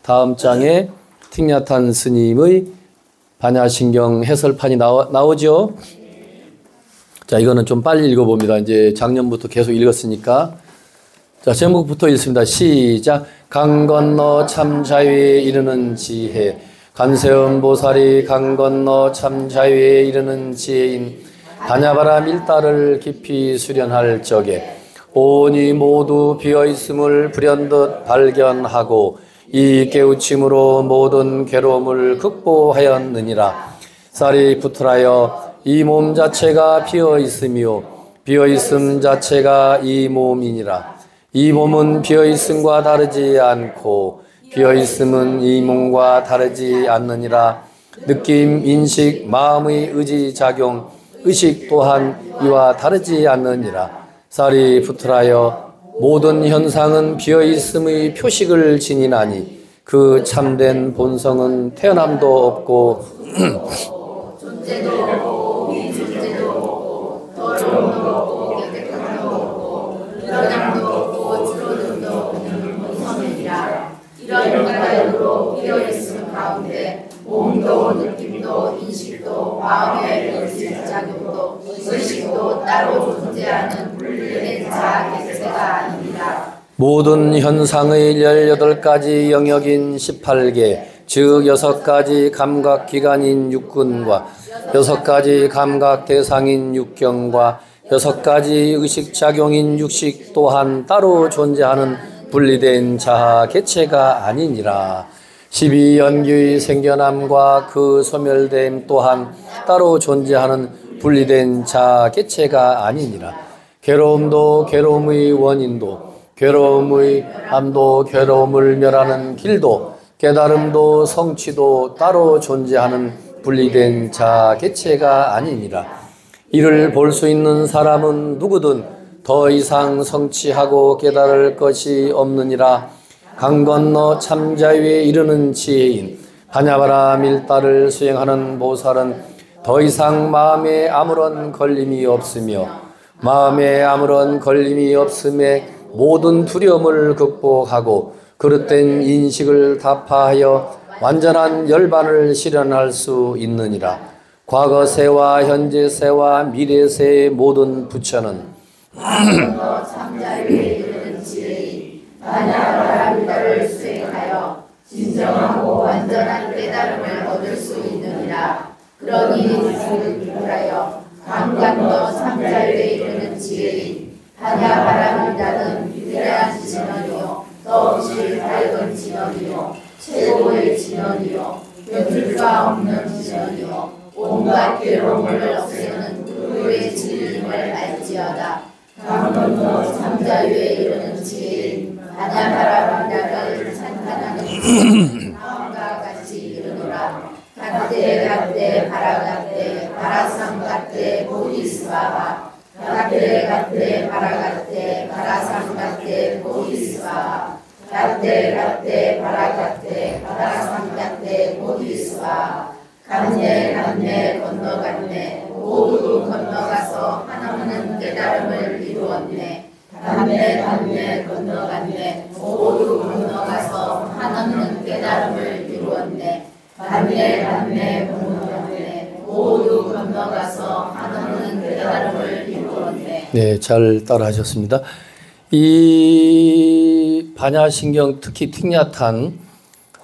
다음 장에 틱야탄 스님의 반야신경 해설판이 나오죠. 자, 이거는 좀 빨리 읽어봅니다. 이제 작년부터 계속 읽었으니까. 자, 제목부터 읽습니다. 시작. 강 건너 참 자유에 이르는 지혜. 관세음 보살이 강 건너 참 자유에 이르는 지혜인 반야바라 밀다를 깊이 수련할 적에 온이 모두 비어있음을 불현듯 발견하고 이 깨우침으로 모든 괴로움을 극복하였느니라. 사리푸트라여, 이 몸 자체가 비어있으며 비어있음 자체가 이 몸이니라. 이 몸은 비어있음과 다르지 않고 비어있음은 이 몸과 다르지 않느니라. 느낌, 인식, 마음의 의지작용, 의식 또한 이와 다르지 않느니라. 사리푸트라여, 모든 현상은 비어있음의 표식을 지니나니 그 참된 본성은 태어남도 없고 존재도 없고 미존재도 없고 더러움도 없고 깨끗함도 없고 드러남도 없고 줄어듦도 없는 본성이니라. 이런 까닭으로 비어있음 가운데 몸도 느낌도 인식도 마음의 의식작용도 의식도 따로 존재하는 분리된 자아 객체가 아닙니다. 모든 현상의 18가지 영역인 18개, 즉 6가지 감각기관인 육근과 6가지 감각 대상인 육경과 6가지 의식작용인 육식 또한 따로 존재하는 분리된 자아 개체가 아니니라. 12연규의 생겨남과 그 소멸됨 또한 따로 존재하는 분리된 자아 개체가 아니니라. 괴로움도 괴로움의 원인도 괴로움의 암도 괴로움을 멸하는 길도 깨달음도 성취도 따로 존재하는 분리된 자아 개체가 아니니라. 이를 볼 수 있는 사람은 누구든 더 이상 성취하고 깨달을 것이 없느니라. 강 건너 참자유에 이르는 지혜인 반야바라 밀다를 수행하는 보살은 더 이상 마음에 아무런 걸림이 없으며 마음에 아무런 걸림이 없음에 모든 두려움을 극복하고 그릇된 인식을 타파하여 완전한 열반을 실현할 수 있느니라. 과거세와 현재세와 미래세의 모든 부처는 참자유에 이르는 지혜인 반야바라 밀다를 수행하여 진정하고 완전한 깨달음을 얻을 수 있느니라. 그러니 스리푸트라여, 강건너 참자유에 이르는 지혜인 반야바라 밀다는 위대한 진언이요 더없이 밝은 진언이요 최고의 진언이요 견딜 바 없는 진언이요 온갖 괴로움을 없애는 그의 진리임을 알지어다. 강건너 참자유에 이르는 지혜인 반야바라 밀다를 찬탄하는 다음과 같이 이르노라. 갓대 갓대 바라갓대 바라상 갓대 보디스바바 갓대 갓대 바라갓대 바라상 갓대 보디스바바 갓대 갓대 바라갓대 바라상 갓대 보디스바바 갔네 갔네 건너갔네 모두 건너가서 하나님은 깨달음을 이루었네. 갔네 갔네 건너갔네 모두 건너가서 하나님은 깨달음을 이루었네. 갔네 갔네 건너갔네 모두 건너가서 하나님은 깨달음을 이루었네. 네, 잘 따라하셨습니다. 이 반야신경, 특히 틱야탄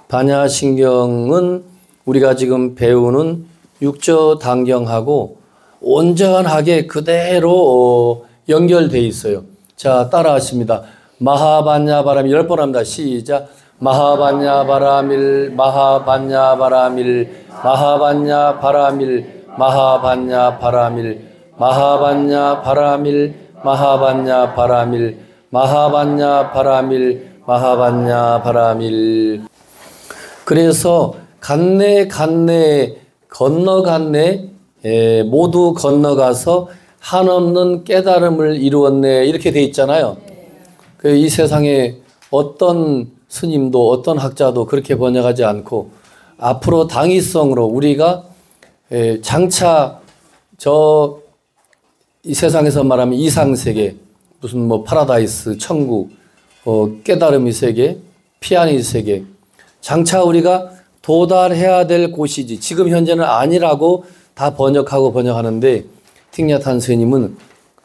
반야신경은 우리가 지금 배우는 육조단경하고 온전하게 그대로 연결되어 있어요. 자, 따라하십니다. 마하반야바라밀 10번 합니다. 시작. 마하반야바라밀 마하반야바라밀 마하반야바라밀 마하반야바라밀 마하반야바라밀 마하반야바라밀 마하반야바라밀 마하반야바라밀. 그래서 갔네 갔네 건너갔네 모두 건너가서 한없는 깨달음을 이루었네 이렇게 돼 있잖아요. 이 세상에 어떤 스님도 어떤 학자도 그렇게 번역하지 않고 앞으로 당위성으로 우리가 장차 이 세상에서 말하면 이상세계 무슨 뭐 파라다이스 천국 깨달음의 세계 피안의 세계 장차 우리가 도달해야 될 곳이지 지금 현재는 아니라고 다 번역하는데 틱냐탄 스님은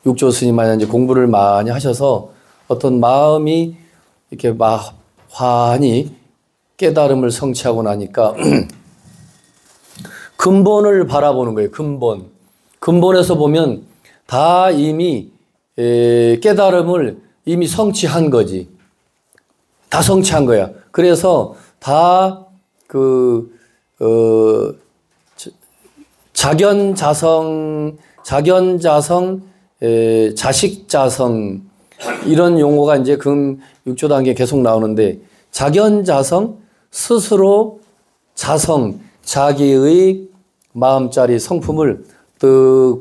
육조 스님만이 이제 공부를 많이 하셔서 어떤 마음이 이렇게 환히 깨달음을 성취하고 나니까 근본을 바라보는 거예요. 근본에서 보면 다 이미 깨달음을 이미 성취한 거지. 다 성취한 거야. 그래서 다 자견자성, 자식자성 이런 용어가 이제 육조 단계에 계속 나오는데 자견자성, 스스로 자성, 자기의 마음자리 성품을 딱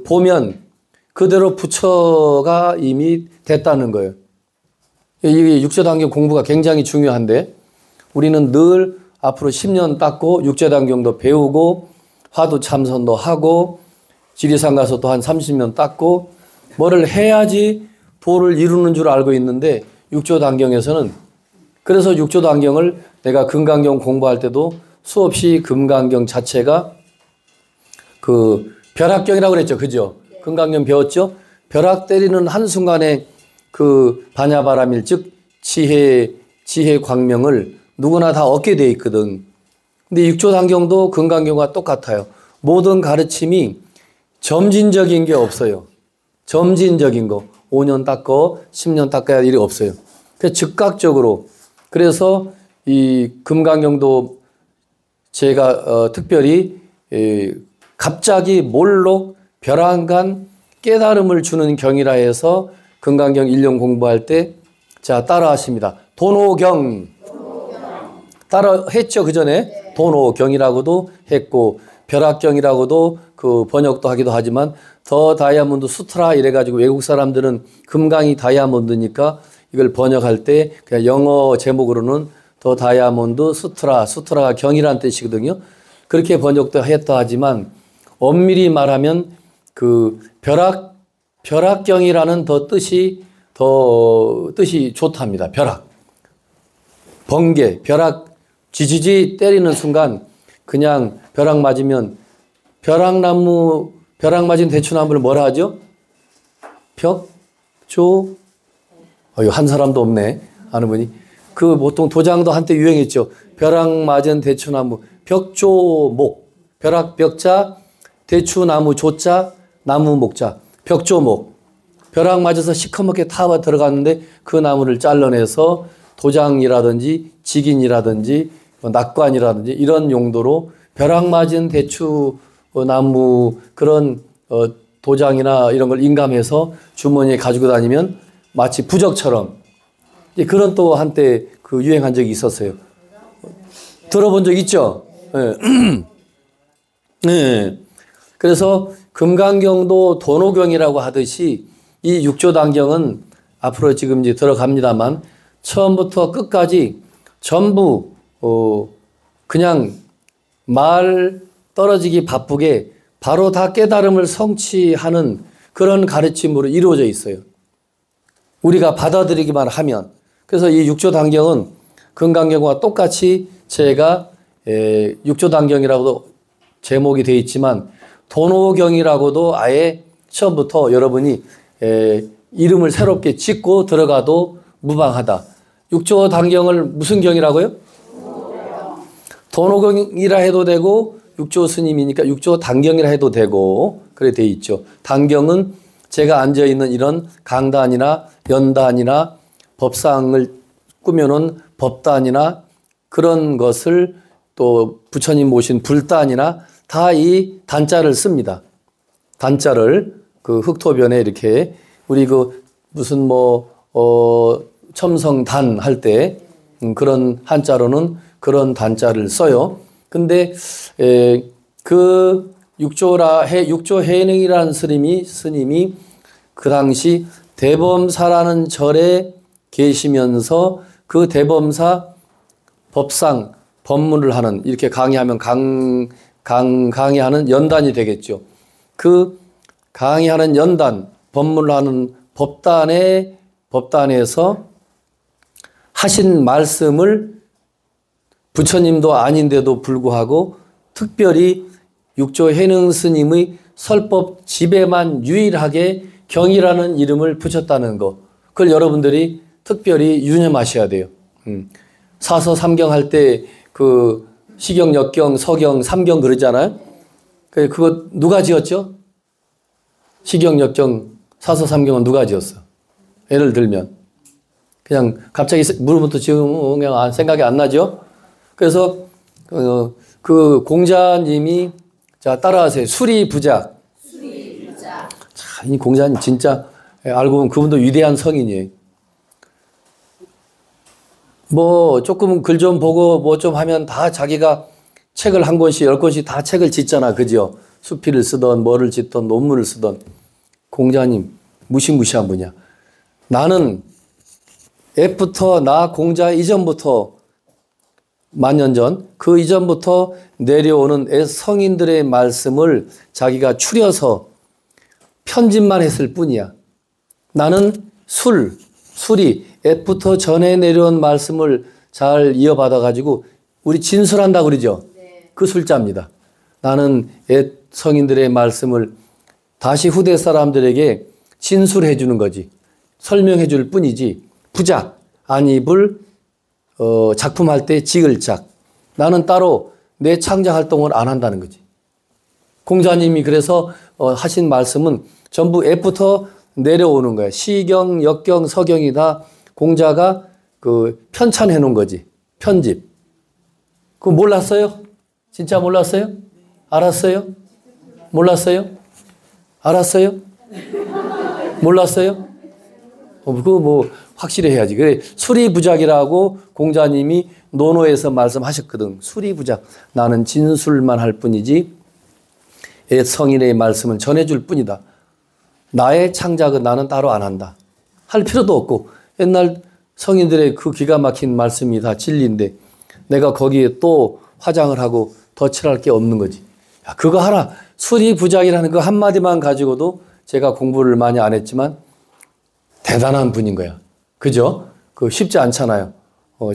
보면 그대로 부처가 이미 됐다는 거예요. 이게 육조 단계 공부가 굉장히 중요한데 우리는 늘 앞으로 10년 닦고 육조 단경도 배우고 화두 참선도 하고 지리산 가서 또 한 30년 닦고 뭐를 해야지 도를 이루는 줄 알고 있는데 육조 단경에서는 그래서 육조 단경을 내가 금강경 공부할 때도 수없이 금강경 자체가 그 벼락경이라고 그랬죠. 그죠? 금강경 배웠죠? 벼락 때리는 한순간에 그 반야바라밀 즉 지혜 광명을 누구나 다 얻게 돼 있거든. 근데 육조 단경도 금강경과 똑같아요. 모든 가르침이 점진적인 게 없어요. 점진적인 거. 5년 닦고 10년 닦아야 일이 없어요. 그래서 즉각적으로. 그래서 이 금강경도 제가 특별히 갑자기 몰록 벼랑간 깨달음을 주는 경이라 해서 금강경 1년 공부할 때 자 따라 하십니다. 도노경 따라 했죠. 그 전에 도노경이라고도 했고 벼락경이라고도 그 번역도 하기도 하지만 더 다이아몬드 수트라 이래가지고 외국 사람들은 금강이 다이아몬드니까 이걸 번역할 때 그냥 영어 제목으로는 더 다이아몬드 수트라가 경이란 뜻이거든요. 그렇게 번역도 했다 하지만 엄밀히 말하면 그 벼락경이라는 뜻이 좋답니다. 번개, 벼락 지지지 때리는 순간 그냥 벼락 맞으면 벼락 맞은 대추나무를 뭐라 하죠? 한 사람도 없네. 아는 분이. 그 보통 도장도 한때 유행했죠. 벼락 맞은 대추나무, 벽조목, 벽자, 대추나무 조자, 나무 목자, 벽조목. 벼락 맞아서 시커멓게 타와 들어갔는데 그 나무를 잘라내서 도장이라든지 직인이라든지 낙관이라든지 이런 용도로 벼락 맞은 대추나무 그런 도장이나 이런 걸 인감해서 주머니에 가지고 다니면 마치 부적처럼 그런 또 한때 그 유행한 적이 있었어요. 들어본 적 있죠? 네. 네. 그래서 금강경도 도노경이라고 하듯이 이 육조단경은 앞으로 지금 이제 들어갑니다만 처음부터 끝까지 전부 그냥 말 떨어지기 바쁘게 바로 다 깨달음을 성취하는 그런 가르침으로 이루어져 있어요. 우리가 받아들이기만 하면. 그래서 이 육조단경은 금강경과 똑같이 제가 육조단경이라고도 제목이 되어 있지만 도노경이라고도 아예 처음부터 여러분이 이름을 새롭게 짓고 들어가도 무방하다. 육조단경을 무슨 경이라고요? 도노경이라 해도 되고 육조 스님이니까 육조단경이라 해도 되고 그래 돼 있죠. 단경은 제가 앉아있는 이런 강단이나 연단이나 법상을 꾸며놓은 법단이나 그런 것을 또 부처님 모신 불단이나 다 이 단자를 씁니다. 단자를 그 흑토변에 이렇게 우리 그 무슨 첨성단 할 때 그런 한자로는 그런 단자를 써요. 근데 그 육조 해능이라는 스님이 그 당시 대범사라는 절에 계시면서 그 대범사 법상 법문을 하는 이렇게 강의하면 강의하는 연단이 되겠죠. 그 강의하는 연단 법문을 하는 법단에서 하신 말씀을 부처님도 아닌데도 불구하고 특별히 육조 해능 스님의 설법 집에만 유일하게 경이라는 이름을 붙였다는 거. 그걸 여러분들이 특별히 유념하셔야 돼요. 사서 삼경 할 때 그 시경, 역경, 서경, 삼경 그러잖아요. 그거 누가 지었죠? 시경, 역경, 사서, 삼경은 누가 지었어? 예를 들면. 그냥 갑자기 물으면 또 지금 그냥 생각이 안 나죠? 그래서 그 공자님이 자 따라하세요. 수리부작. 수리부작. 자, 이 공자님 진짜 알고 보면 그분도 위대한 성인이에요. 뭐 조금 글 좀 보고 뭐 좀 하면 다 자기가 책을 한 권씩 10권씩 다 책을 짓잖아. 그죠? 수필을 쓰던 뭐를 짓던 논문을 쓰던 공자님 무시무시한 분이야. 나는 애부터 나 공자 이전부터 만년 전 그 이전부터 내려오는 애 성인들의 말씀을 자기가 추려서 편집만 했을 뿐이야. 나는 술이 애부터 전해 내려온 말씀을 잘 이어받아 가지고 우리 진술한다 그러죠. 네. 그 술자입니다. 나는 옛 성인들의 말씀을 다시 후대 사람들에게 진술해 주는 거지. 설명해 줄 뿐이지. 부작, 안입을 작품할 때 지을작. 나는 따로 내 창작 활동을 안 한다는 거지. 공자님이 그래서 하신 말씀은 전부 애부터 내려오는 거야. 시경, 역경, 서경이 다 공자가 그 편찬해 놓은 거지. 편집. 그거 몰랐어요? 진짜 몰랐어요? 알았어요? 몰랐어요? 알았어요? 몰랐어요? 그거 뭐 확실히 해야지. 그래 수리부작이라고 공자님이 논어에서 말씀하셨거든. 수리부작. 나는 진술만 할 뿐이지 옛 성인의 말씀을 전해줄 뿐이다. 나의 창작은 나는 따로 안 한다. 할 필요도 없고 옛날 성인들의 그 기가 막힌 말씀이 다 진리인데 내가 거기에 또 화장을 하고 덧칠할 게 없는 거지. 야, 그거 하나 수리부작이라는 그 한마디만 가지고도 제가 공부를 많이 안 했지만 대단한 분인 거야. 그죠? 그 쉽지 않잖아요.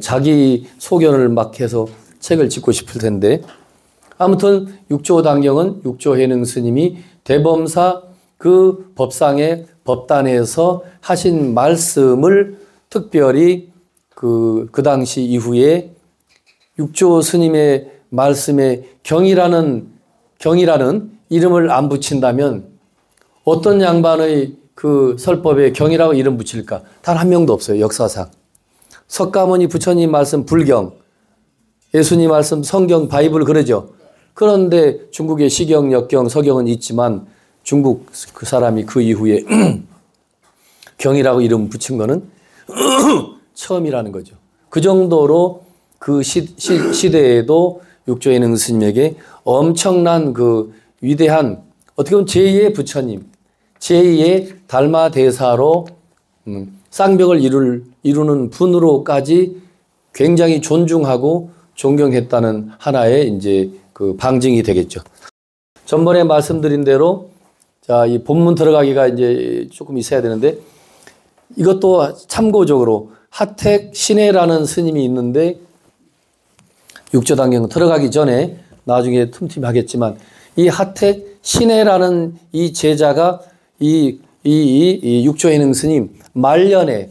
자기 소견을 막 해서 책을 짓고 싶을 텐데. 아무튼 육조단경은 육조해능 스님이 대범사 그 법상의 법단에서 하신 말씀을 특별히 그 당시 이후에 육조 스님의 말씀에 경이라는 이름을 안 붙인다면 어떤 양반의 그 설법에 경이라고 이름 붙일까? 단 한 명도 없어요. 역사상. 석가모니 부처님 말씀 불경, 예수님 말씀 성경 바이블 그러죠. 그런데 중국의 시경, 역경, 서경은 있지만 중국 그 사람이 그 이후에 경이라고 이름 붙인 거는 처음이라는 거죠. 그 정도로 그 시대에도 육조해능 스님에게 엄청난 그 위대한 어떻게 보면 제2의 부처님, 제2의 달마대사로 쌍벽을 이루는 분으로까지 굉장히 존중하고 존경했다는 하나의 이제 그 방증이 되겠죠. 전번에 말씀드린 대로 자, 이 본문 들어가기가 이제 조금 있어야 되는데 이것도 참고적으로 하택 신해라는 스님이 있는데 육조단경 들어가기 전에 나중에 틈틈이 하겠지만 이 하택 신해라는 이 제자가 이 육조해능 스님 말년에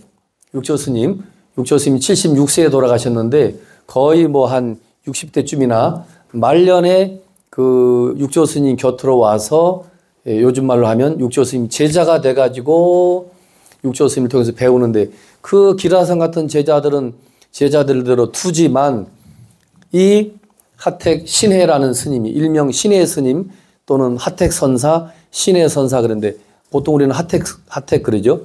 육조 스님 76세에 돌아가셨는데 거의 뭐 한 60대쯤이나 말년에 그 육조 스님 곁으로 와서 요즘 말로 하면 육조 스님 제자가 돼가지고 육조 스님을 통해서 배우는데 그 기라성 같은 제자들은 제자들대로 투지만 이 하택 신해라는 스님이 일명 신해 스님 또는 하택 선사, 신해 선사 그런데 보통 우리는 하택 그러죠.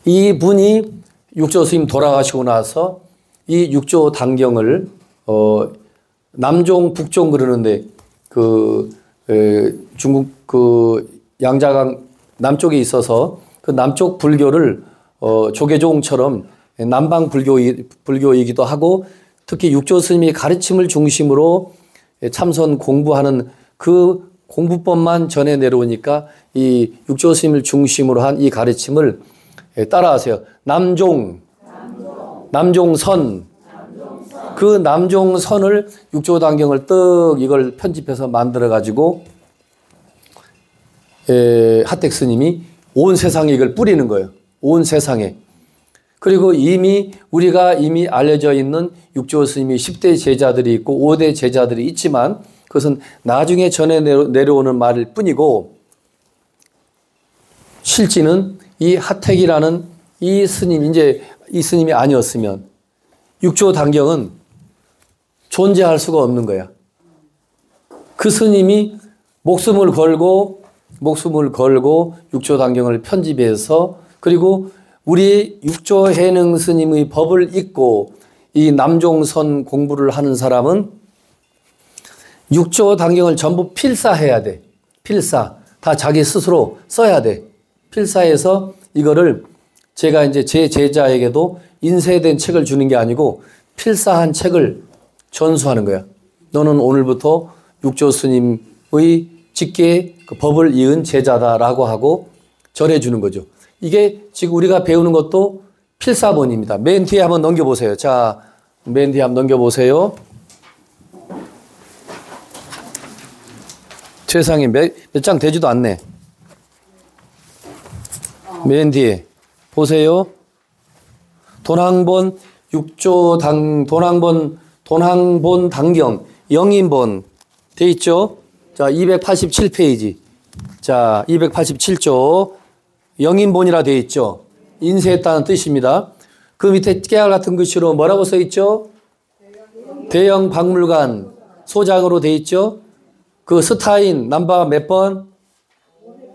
이 분이 육조 스님 돌아가시고 나서 이 육조 단경을 남종, 북종 그러는데 중국 그 양자강 남쪽에 있어서 그 남쪽 불교를 조계종처럼 남방 불교이기도 하고 특히 육조 스님의 가르침을 중심으로 참선 공부하는 그 공부법만 전해 내려오니까 이 육조 스님을 중심으로 한 이 가르침을 따라하세요. 남종선. 그 그 남종선을 육조단경을 떡 이걸 편집해서 만들어 가지고 하택 스님이 온 세상에 이걸 뿌리는 거예요. 온 세상에. 그리고 우리가 이미 알려져 있는 육조 스님이 10대 제자들이 있고 5대 제자들이 있지만 그것은 나중에 전해 내려오는 말일 뿐이고 실제는 이 하택이라는 이 스님, 이제 이 스님이 아니었으면 육조 단경은 존재할 수가 없는 거야. 그 스님이 목숨을 걸고 육조 단경을 편집해서 그리고 우리 육조 해능 스님의 법을 읽고 이 남종선 공부를 하는 사람은 육조 단경을 전부 필사해야 돼. 필사. 다 자기 스스로 써야 돼. 필사해서 이거를 제가 이제 제 제자에게도 인쇄된 책을 주는 게 아니고 필사한 책을 전수하는 거야. 너는 오늘부터 육조 스님의 직계 그 법을 이은 제자다라고 하고 전해주는 거죠. 이게 지금 우리가 배우는 것도 필사본입니다. 맨 뒤에 한번 넘겨보세요. 자, 맨 뒤에 한번 넘겨보세요. 세상에 몇 장 되지도 않네. 맨 뒤에 보세요. 돈항본 돈항본 당경 영인본 돼 있죠? 자, 287페이지. 자, 287조 영인본이라 돼 있죠? 인쇄했다는 뜻입니다. 그 밑에 깨알 같은 글씨로 뭐라고 써 있죠? 대영 박물관 소장으로 돼 있죠? 그 스타인 넘버 몇 번?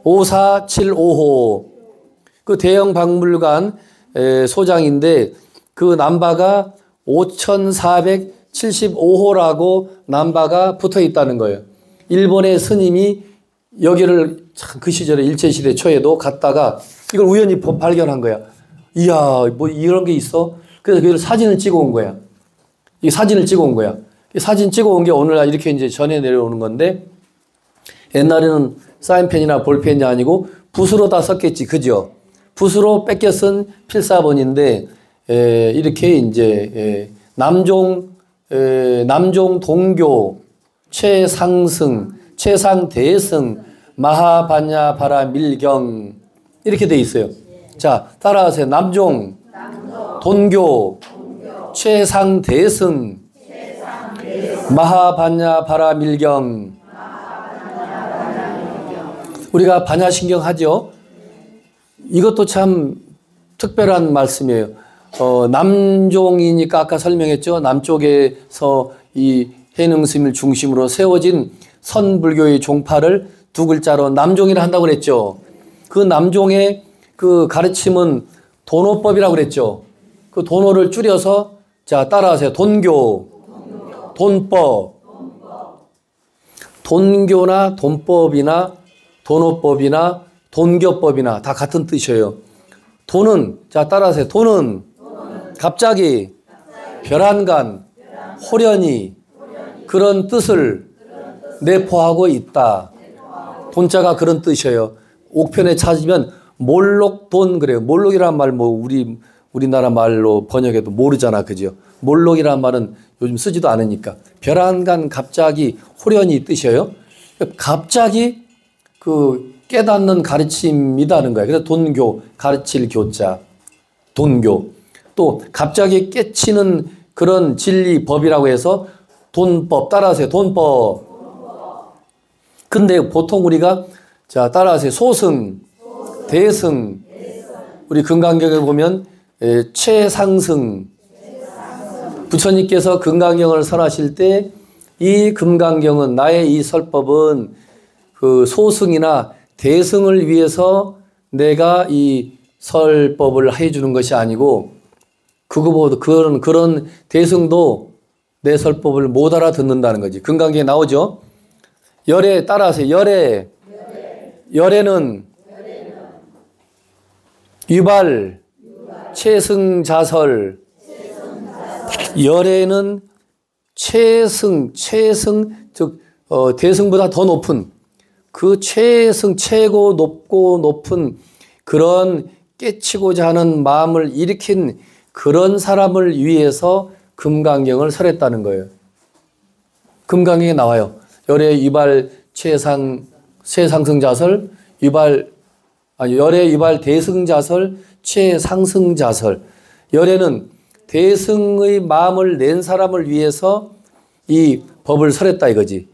5475호. 그 대영 박물관 소장인데 그 넘버가 5475호라고 넘버가 붙어 있다는 거예요. 일본의 스님이 여기를 참 그 시절에 일제시대 초에도 갔다가 이걸 우연히 발견한 거야. 이야, 뭐 이런 게 있어? 그래서 그걸 사진을 찍어 온 거야. 이 사진을 찍어 온 거야. 이 사진 찍어 온 게 오늘날 이렇게 이제 전해 내려오는 건데 옛날에는 사인펜이나 볼펜이 아니고 붓으로 다 썼겠지. 그죠? 붓으로 뺏겨 쓴 필사본인데 이렇게 이제 남종 동교 최상승 최상대승 마하반야 바라밀경 이렇게 돼 있어요. 자, 따라하세요. 남종 돈교 최상대승 마하반야 바라밀경. 우리가 반야신경 하죠. 이것도 참 특별한 말씀이에요. 남종이니까 아까 설명했죠. 남쪽에서 이 해능스님을 중심으로 세워진 선불교의 종파를 두 글자로 남종이라 한다고 그랬죠. 그 남종의 그 가르침은 도노법이라고 그랬죠. 그 도노를 줄여서 자, 따라하세요. 돈교, 돈법. 돈교나 돈법이나 도노법이나 돈교법이나 다 같은 뜻이에요. 돈은, 자, 따라하세요. 돈은 갑자기, 별안간, 호련히 그런 뜻을 내포하고 있다. 돈자가 그런 뜻이에요. 옥편에 찾으면 몰록돈 그래요. 몰록이란 말 뭐 우리나라 말로 번역해도 모르잖아. 그죠? 몰록이란 말은 요즘 쓰지도 않으니까. 별안간 갑자기 호련히 뜻이에요. 갑자기 그 깨닫는 가르침이라는 거예요. 그래서 돈교, 가르칠 교자, 돈교. 또 갑자기 깨치는 그런 진리 법이라고 해서 돈법, 따라하세요. 돈법. 근데 보통 우리가 자, 따라하세요. 소승, 대승. 우리 금강경에 보면 최상승. 부처님께서 금강경을 설하실 때 이 금강경은 나의 이 설법은 그 소승이나 대승을 위해서 내가 이 설법을 해주는 것이 아니고 그거보다 그런 대승도 내 설법을 못 알아듣는다는 거지. 금강경에 나오죠. 열애 따라하세요. 열애는 유발, 최승자설. 열애는 최승, 즉 대승보다 더 높은 그 최승, 최고 높은 그런 깨치고자 하는 마음을 일으킨 그런 사람을 위해서 금강경을 설했다는 거예요. 금강경에 나와요. 열애 유발 최상승자설, 열애 유발 대승자설, 최상승자설. 열애는 대승의 마음을 낸 사람을 위해서 이 법을 설했다 이거지.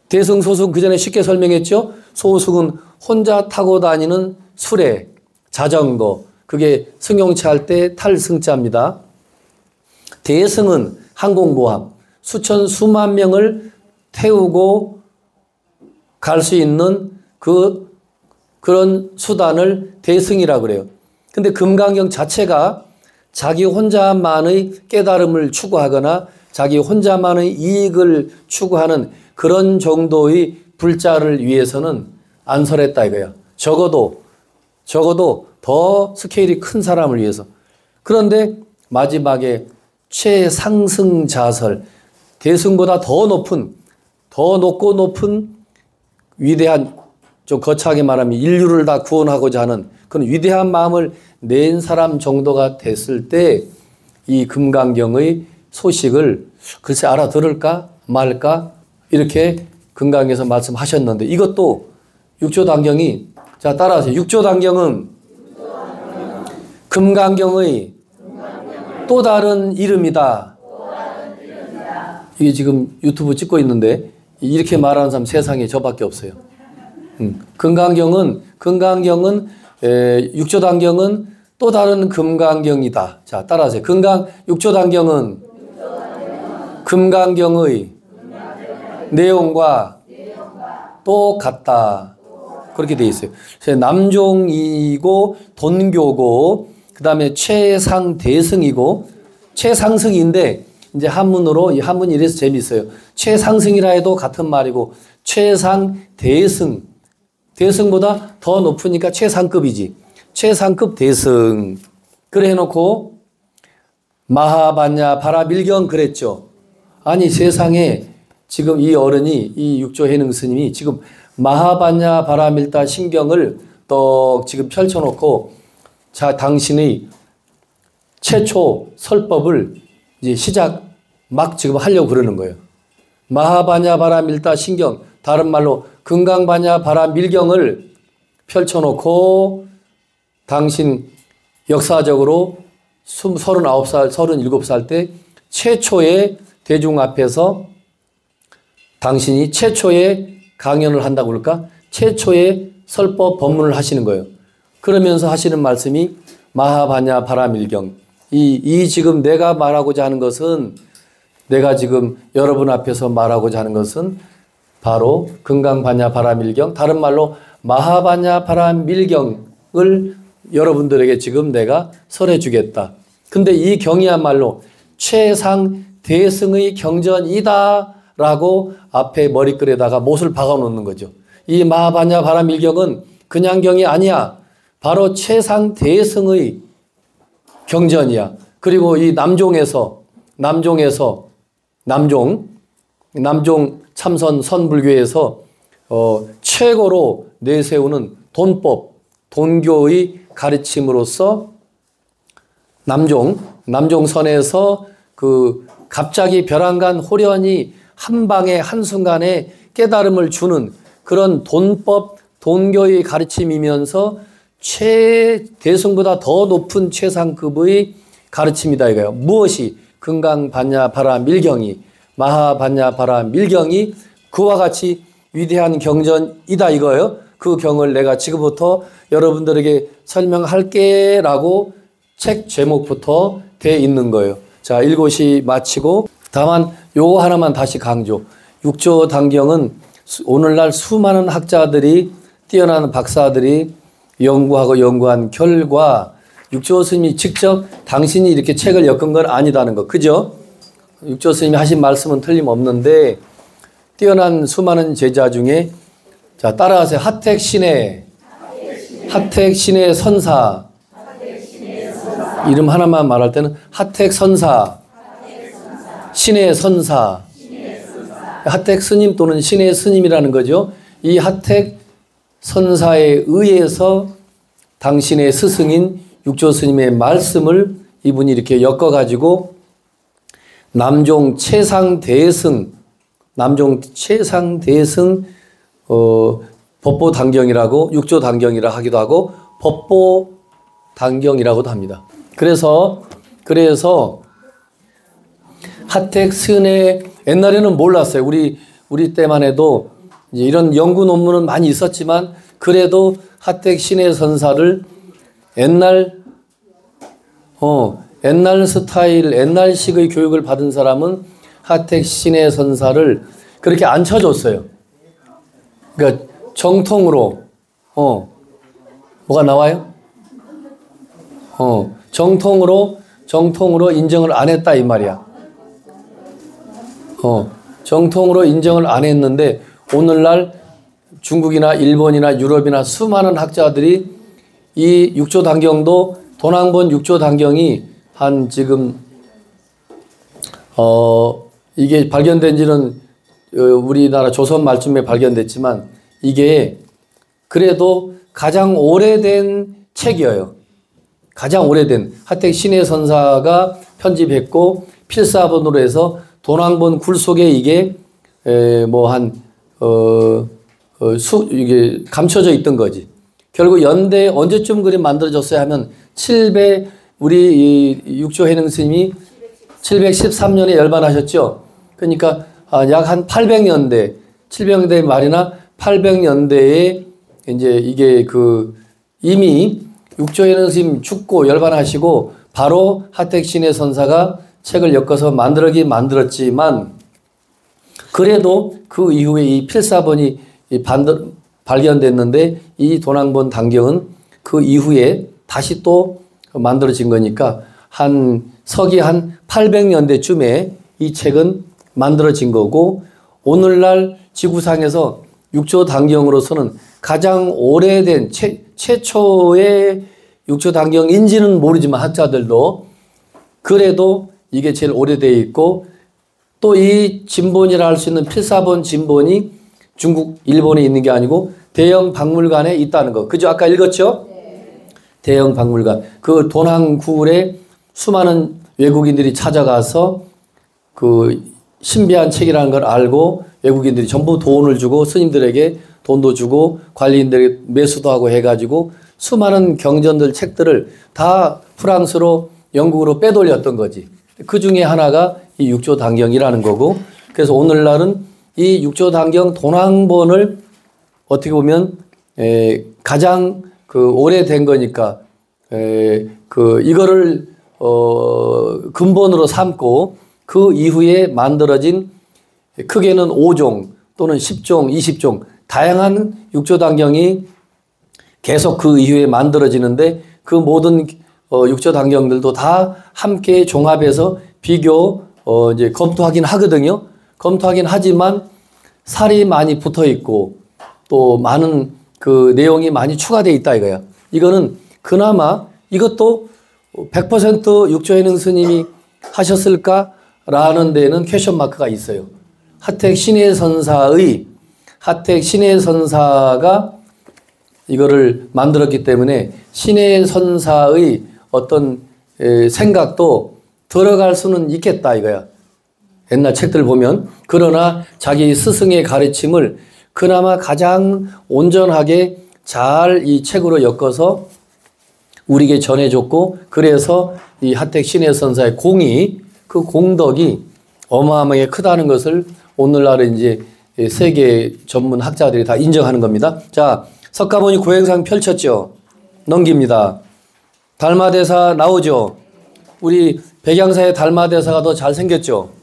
대승, 소승 그 전에 쉽게 설명했죠. 소승은 혼자 타고 다니는 수레, 자전거, 그게 승용차 할 때 탈승자입니다. 대승은 항공모함, 수천 수만 명을 태우고 갈 수 있는 그런 수단을 대승이라고 그래요. 근데 금강경 자체가 자기 혼자만의 깨달음을 추구하거나 자기 혼자만의 이익을 추구하는 그런 정도의 불자를 위해서는 안 설했다 이거야. 적어도 더 스케일이 큰 사람을 위해서. 그런데 마지막에 최상승자설, 대승보다 더 높고 높은 위대한, 좀 거창하게 말하면 인류를 다 구원하고자 하는 그런 위대한 마음을 낸 사람 정도가 됐을 때 이 금강경의 소식을 글쎄 알아들을까 말까 이렇게 금강에서 말씀하셨는데, 이것도 육조단경이, 자 따라하세요. 육조단경은 금강경의 또 다른 이름이다. 이게 지금 유튜브 찍고 있는데 이렇게 말하는 사람 세상에 저밖에 없어요. 금강경은 육조단경은 또 다른 금강경이다. 자 따라하세요. 육조단경은 금강경의 내용과 똑같다. 그렇게 돼 있어요. 남종이고 돈교고 그 다음에 최상대승이고 최상승인데 이제 한문으로, 이 한문이 이래서 재미있어요. 최상승이라 해도 같은 말이고 최상대승, 대승보다 더 높으니까 최상급이지. 최상급 대승. 그래 해놓고 마하반야 바라밀경 그랬죠. 아니 세상에 지금 이 어른이, 이 육조해능 스님이 지금 마하반야 바라밀다 신경을 떡 지금 펼쳐놓고 자 당신의 최초 설법을 이제 시작 막 지금 하려고 그러는 거예요. 마하반야 바라밀다 신경, 다른 말로 금강반야 바라밀경을 펼쳐놓고 당신 역사적으로 39살, 37살 때 최초의 대중 앞에서 당신이 최초의 강연을 한다고 그럴까? 최초의 설법 법문을 하시는 거예요. 그러면서 하시는 말씀이 마하반야 바라밀경. 이 지금 내가 말하고자 하는 것은, 내가 지금 여러분 앞에서 말하고자 하는 것은 바로 금강반야 바라밀경, 다른 말로 마하반야 바라밀경을 여러분들에게 지금 내가 설해 주겠다. 근데 이 경이야말로 최상대승의 경전이다 라고 앞에 머리글에다가 못을 박아 놓는 거죠. 이 마하반야 바라밀경은 그냥 경이 아니야. 바로 최상대승의 경전이야. 그리고 이 남종 참선 선불교에서 최고로 내세우는 돈법, 돈교의 가르침으로서 남종선에서 그 갑자기 벼랑간 호련이 한 방에 한순간에 깨달음을 주는 그런 돈법, 돈교의 가르침이면서 최대승보다 더 높은 최상급의 가르침이다 이거예요. 무엇이? 금강반야 바라밀경이, 마하반야 바라밀경이 그와 같이 위대한 경전이다 이거예요. 그 경을 내가 지금부터 여러분들에게 설명할게 라고 책 제목부터 돼 있는 거예요. 자, 일고시 마치고 다만 요거 하나만 다시 강조. 육조단경은 오늘날 수많은 학자들이, 뛰어난 박사들이 연구한 결과 육조 스님이 직접 당신이 이렇게 책을 엮은 건 아니다는 거. 그죠? 육조 스님이 하신 말씀은 틀림없는데 뛰어난 수많은 제자 중에 자 따라하세요. 하택신의 선사. 이름 하나만 말할 때는 하택선사, 신의 선사. 하택 스님 또는 신의 스님이라는 거죠. 이 하택 선사에 의해서 당신의 스승인 육조 스님의 말씀을 이분이 이렇게 엮어가지고 남종 최상대승, 남종 최상대승 법보단경이라고 육조단경이라 하기도 하고 법보단경이라고도 합니다. 그래서 하택 스은의 옛날에는 몰랐어요. 우리 때만 해도 이제 이런 연구 논문은 많이 있었지만 그래도 하택 신의 선사를 옛날 스타일, 옛날식의 교육을 받은 사람은 하택 신의 선사를 그렇게 안 쳐줬어요. 그러니까 정통으로 뭐가 나와요? 정통으로 인정을 안 했다 이 말이야. 정통으로 인정을 안 했는데 오늘날 중국이나 일본이나 유럽이나 수많은 학자들이 이 육조단경도 도난본 육조단경이 한 지금 이게 발견된 지는 우리나라 조선 말쯤에 발견됐지만 이게 그래도 가장 오래된 책이에요. 가장 오래된 하택 신의 선사가 편집했고 필사본으로 해서 도난본 굴 속에 이게 이게 감춰져 있던 거지. 결국 연대 언제쯤 그림 만들어졌어야 하면 우리 이 육조해능 스님이 713년에 열반하셨죠. 그러니까 약 한 800년대, 700년대 말이나 800년대에 이제 이게 이미 육조해능 스님 죽고 열반하시고 바로 하택 신의 선사가 책을 엮어서 만들었지만 그래도 그 이후에 이 필사본이 발견됐는데 이 도난본 단경은 그 이후에 다시 또 만들어진 거니까 서기 한 800년대쯤에 이 책은 만들어진 거고 오늘날 지구상에서 육조단경으로서는 가장 오래된 최초의 육조단경인지는 모르지만 학자들도 그래도 이게 제일 오래되어 있고 또 이 진본이라 할 수 있는 필사본 진본이 중국, 일본에 있는 게 아니고 대형 박물관에 있다는 거. 그죠? 아까 읽었죠? 네. 대형 박물관. 그 도난굴에 수많은 외국인들이 찾아가서 그 신비한 책이라는 걸 알고 외국인들이 전부 돈을 주고 스님들에게 돈도 주고 관리인들에게 매수도 하고 해가지고 수많은 경전들 책들을 다 프랑스로 영국으로 빼돌렸던 거지. 그 중에 하나가 이 육조단경이라는 거고 그래서 오늘날은 이 육조단경 도난본을 어떻게 보면 가장 오래된 거니까 이거를 근본으로 삼고 그 이후에 만들어진 크게는 5종 또는 10종, 20종 다양한 육조단경이 계속 그 이후에 만들어지는데 그 모든 육조단경들도 다 함께 종합해서 이제 검토하긴 하거든요. 검토하긴 하지만 살이 많이 붙어 있고 또 많은 그 내용이 많이 추가되어 있다 이거야. 이거는 그나마 이것도 100% 육조해능 스님이 하셨을까라는 데는 퀘션 마크가 있어요. 하택 신의 선사가 이거를 만들었기 때문에 신의 선사의 어떤 생각도 들어갈 수는 있겠다 이거야. 옛날 책들 보면. 그러나 자기 스승의 가르침을 그나마 가장 온전하게 잘 이 책으로 엮어서 우리에게 전해줬고 그래서 이 하택 신의 선사의 그 공덕이 어마어마하게 크다는 것을 오늘날에 이제 세계 전문 학자들이 다 인정하는 겁니다. 자, 석가모니 고행상 펼쳤죠. 넘깁니다. 달마대사 나오죠. 우리 백양사의 달마대사가 더 잘생겼죠.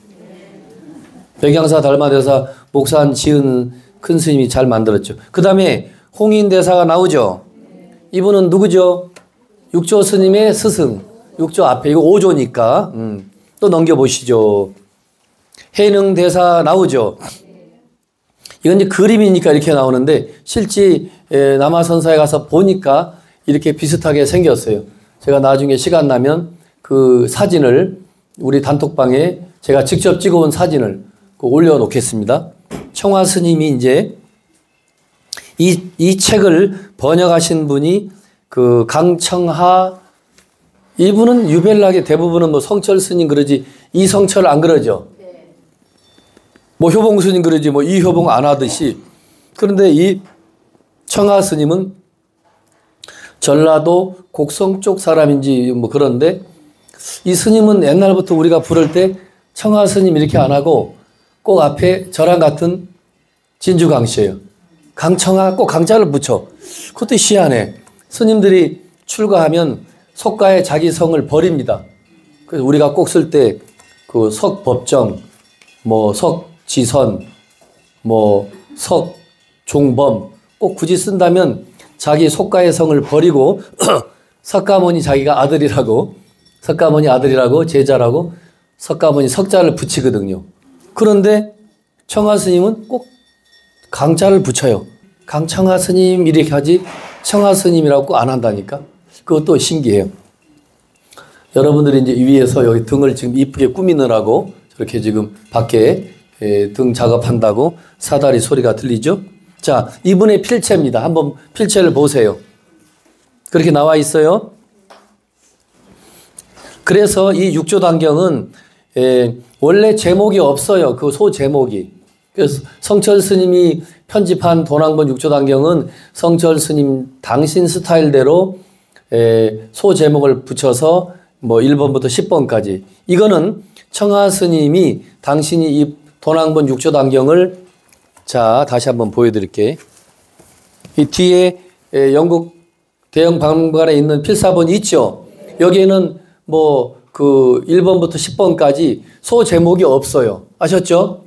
백양사 달마대사 목산 지은 큰 스님이 잘 만들었죠. 그 다음에 홍인대사가 나오죠. 이분은 누구죠? 육조 스님의 스승. 육조 앞에 이거 5조니까 또 넘겨보시죠. 해능대사 나오죠. 이건 이제 그림이니까 이렇게 나오는데 실제 남아선사에 가서 보니까 이렇게 비슷하게 생겼어요. 제가 나중에 시간 나면 그 사진을 우리 단톡방에 제가 직접 찍어온 사진을 올려놓겠습니다. 청화 스님이 이제 이 책을 번역하신 분이 그 강청하 이분은 유별나게 대부분은 뭐 성철 스님 그러지 이성철 안 그러죠? 뭐 효봉 스님 그러지 뭐 이효봉 안 하듯이. 그런데 이 청하 스님은 전라도 곡성 쪽 사람인지 뭐 그런데 이 스님은 옛날부터 우리가 부를 때 청하 스님 이렇게 안 하고 꼭 앞에 저랑 같은 진주강씨예요. 강청하 꼭 강자를 붙여. 그것도 희한해. 스님들이 출가하면 속가에 자기 성을 버립니다. 그래서 우리가 꼭 쓸 때 그 석법정, 뭐 석지선, 뭐 석종범 꼭 굳이 쓴다면 자기 속가의 성을 버리고 석가모니 자기가 아들이라고 제자라고 석가모니 석자를 붙이거든요. 그런데 청하 스님은 꼭 강자를 붙여요. 강청하 스님 이렇게 하지 청하 스님이라고 꼭 안 한다니까. 그것도 신기해요. 여러분들이 이제 위에서 여기 등을 지금 이쁘게 꾸미느라고 저렇게 지금 밖에 등 작업한다고 사다리 소리가 들리죠? 자, 이분의 필체입니다. 한번 필체를 보세요. 그렇게 나와 있어요. 그래서 이 육조단경은 원래 제목이 없어요. 그 소 제목이. 그래서 성철 스님이 편집한 도낭본 육조단경은 성철 스님 당신 스타일대로 소 제목을 붙여서 뭐 1번부터 10번까지. 이거는 청하 스님이 당신이 이 도낭본 육조단경을 자, 다시 한번 보여드릴게요. 이 뒤에 영국 대형 박물관에 있는 필사본이 있죠. 여기에는 뭐 그 1번부터 10번까지 소 제목이 없어요. 아셨죠?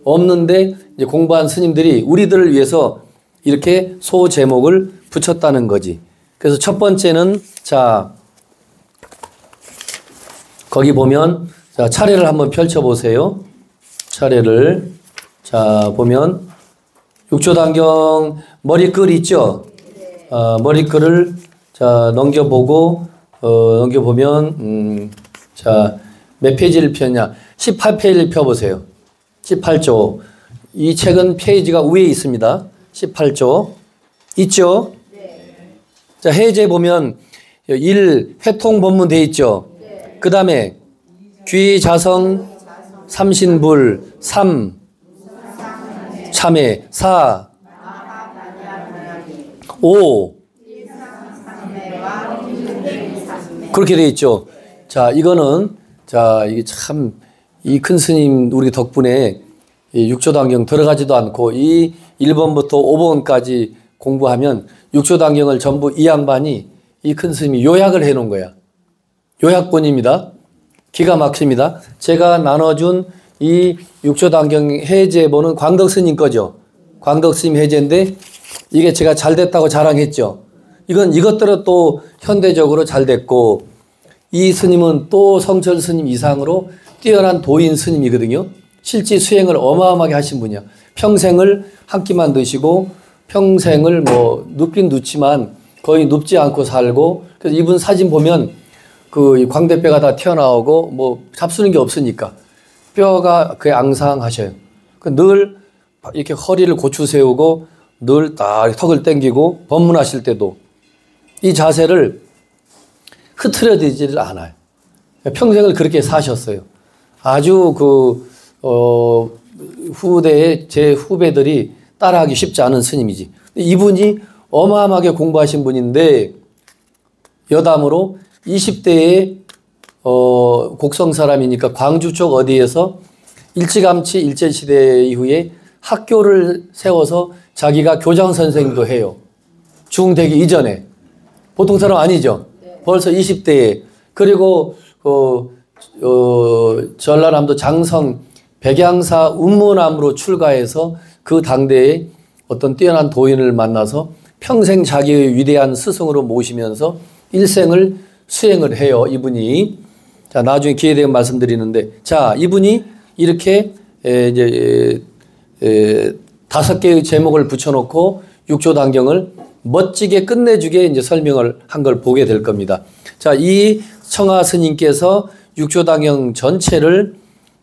없는데 이제 공부한 스님들이 우리들을 위해서 이렇게 소 제목을 붙였다는 거지. 그래서 첫 번째는 자, 거기 보면 자, 차례를 한번 펼쳐 보세요. 차례를 자, 보면 육조단경 머리글 있죠? 머리글을 자, 넘겨보고 넘겨보면 자, 몇 페이지를 폈냐? 18페이지를 펴보세요. 18조. 이 책은 페이지가 위에 있습니다. 18조. 있죠? 자, 해제 보면 1. 회통 본문 돼 있죠? 그 다음에 귀자성, 삼신불, 3. 참회, 4. 5. 그렇게 돼 있죠. 자, 이거는 자, 이게 참 이 큰 스님 우리 덕분에 이 육조단경 들어가지도 않고 이 1번부터 5번까지 공부하면 육조단경을 전부 이 양반이 이 큰 스님이 요약을 해 놓은 거야. 요약본입니다. 기가 막힙니다. 제가 나눠준 이 육조단경 해제본은 광덕 스님 거죠. 광덕 스님 해제인데 이게 제가 잘 됐다고 자랑했죠. 이건 이것대로 또 현대적으로 잘 됐고 이 스님은 또 성철 스님 이상으로 뛰어난 도인 스님이거든요. 실제 수행을 어마어마하게 하신 분이야. 평생을 한 끼만 드시고 평생을 뭐 눕긴 눕지만 거의 눕지 않고 살고 그래서 이분 사진 보면 그 광대뼈가 다 튀어나오고 뭐 잡수는 게 없으니까 뼈가 그게 앙상하셔요. 늘 이렇게 허리를 고추 세우고 늘 딱 턱을 당기고 법문하실 때도 이 자세를 흐트러지지를 않아요. 평생을 그렇게 사셨어요. 아주 후대에 제 후배들이 따라하기 쉽지 않은 스님이지. 이분이 어마어마하게 공부하신 분인데 여담으로 20대에 곡성 사람이니까 광주 쪽 어디에서 일찌감치 일제시대 이후에 학교를 세워서 자기가 교장 선생님도 해요. 중되기 이전에. 보통 사람 아니죠. 벌써 20대에. 그리고 전라남도 장성 백양사 운무남으로 출가해서 그 당대에 어떤 뛰어난 도인을 만나서 평생 자기의 위대한 스승으로 모시면서 일생을 수행을 해요. 이분이. 자, 나중에 기회 되면 말씀드리는데, 자, 이분이 이렇게 이제 5개의 제목을 붙여놓고 육조단경을 멋지게 끝내주게 이제 설명을 한 걸 보게 될 겁니다. 자, 이 청하 스님께서 육조단경 전체를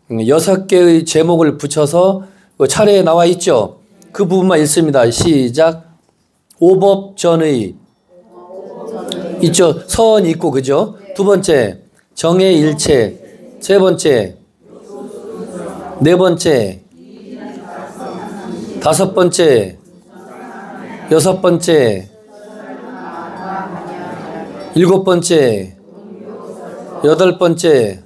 6개의 제목을 붙여서 차례에 나와 있죠. 그 부분만 읽습니다. 시작. 오법전의 있죠. 선 있고 그죠. 두 번째 정의 일체. 세 번째 네 번째, 다섯 번째, 여섯 번째, 일곱 번째, 여덟 번째,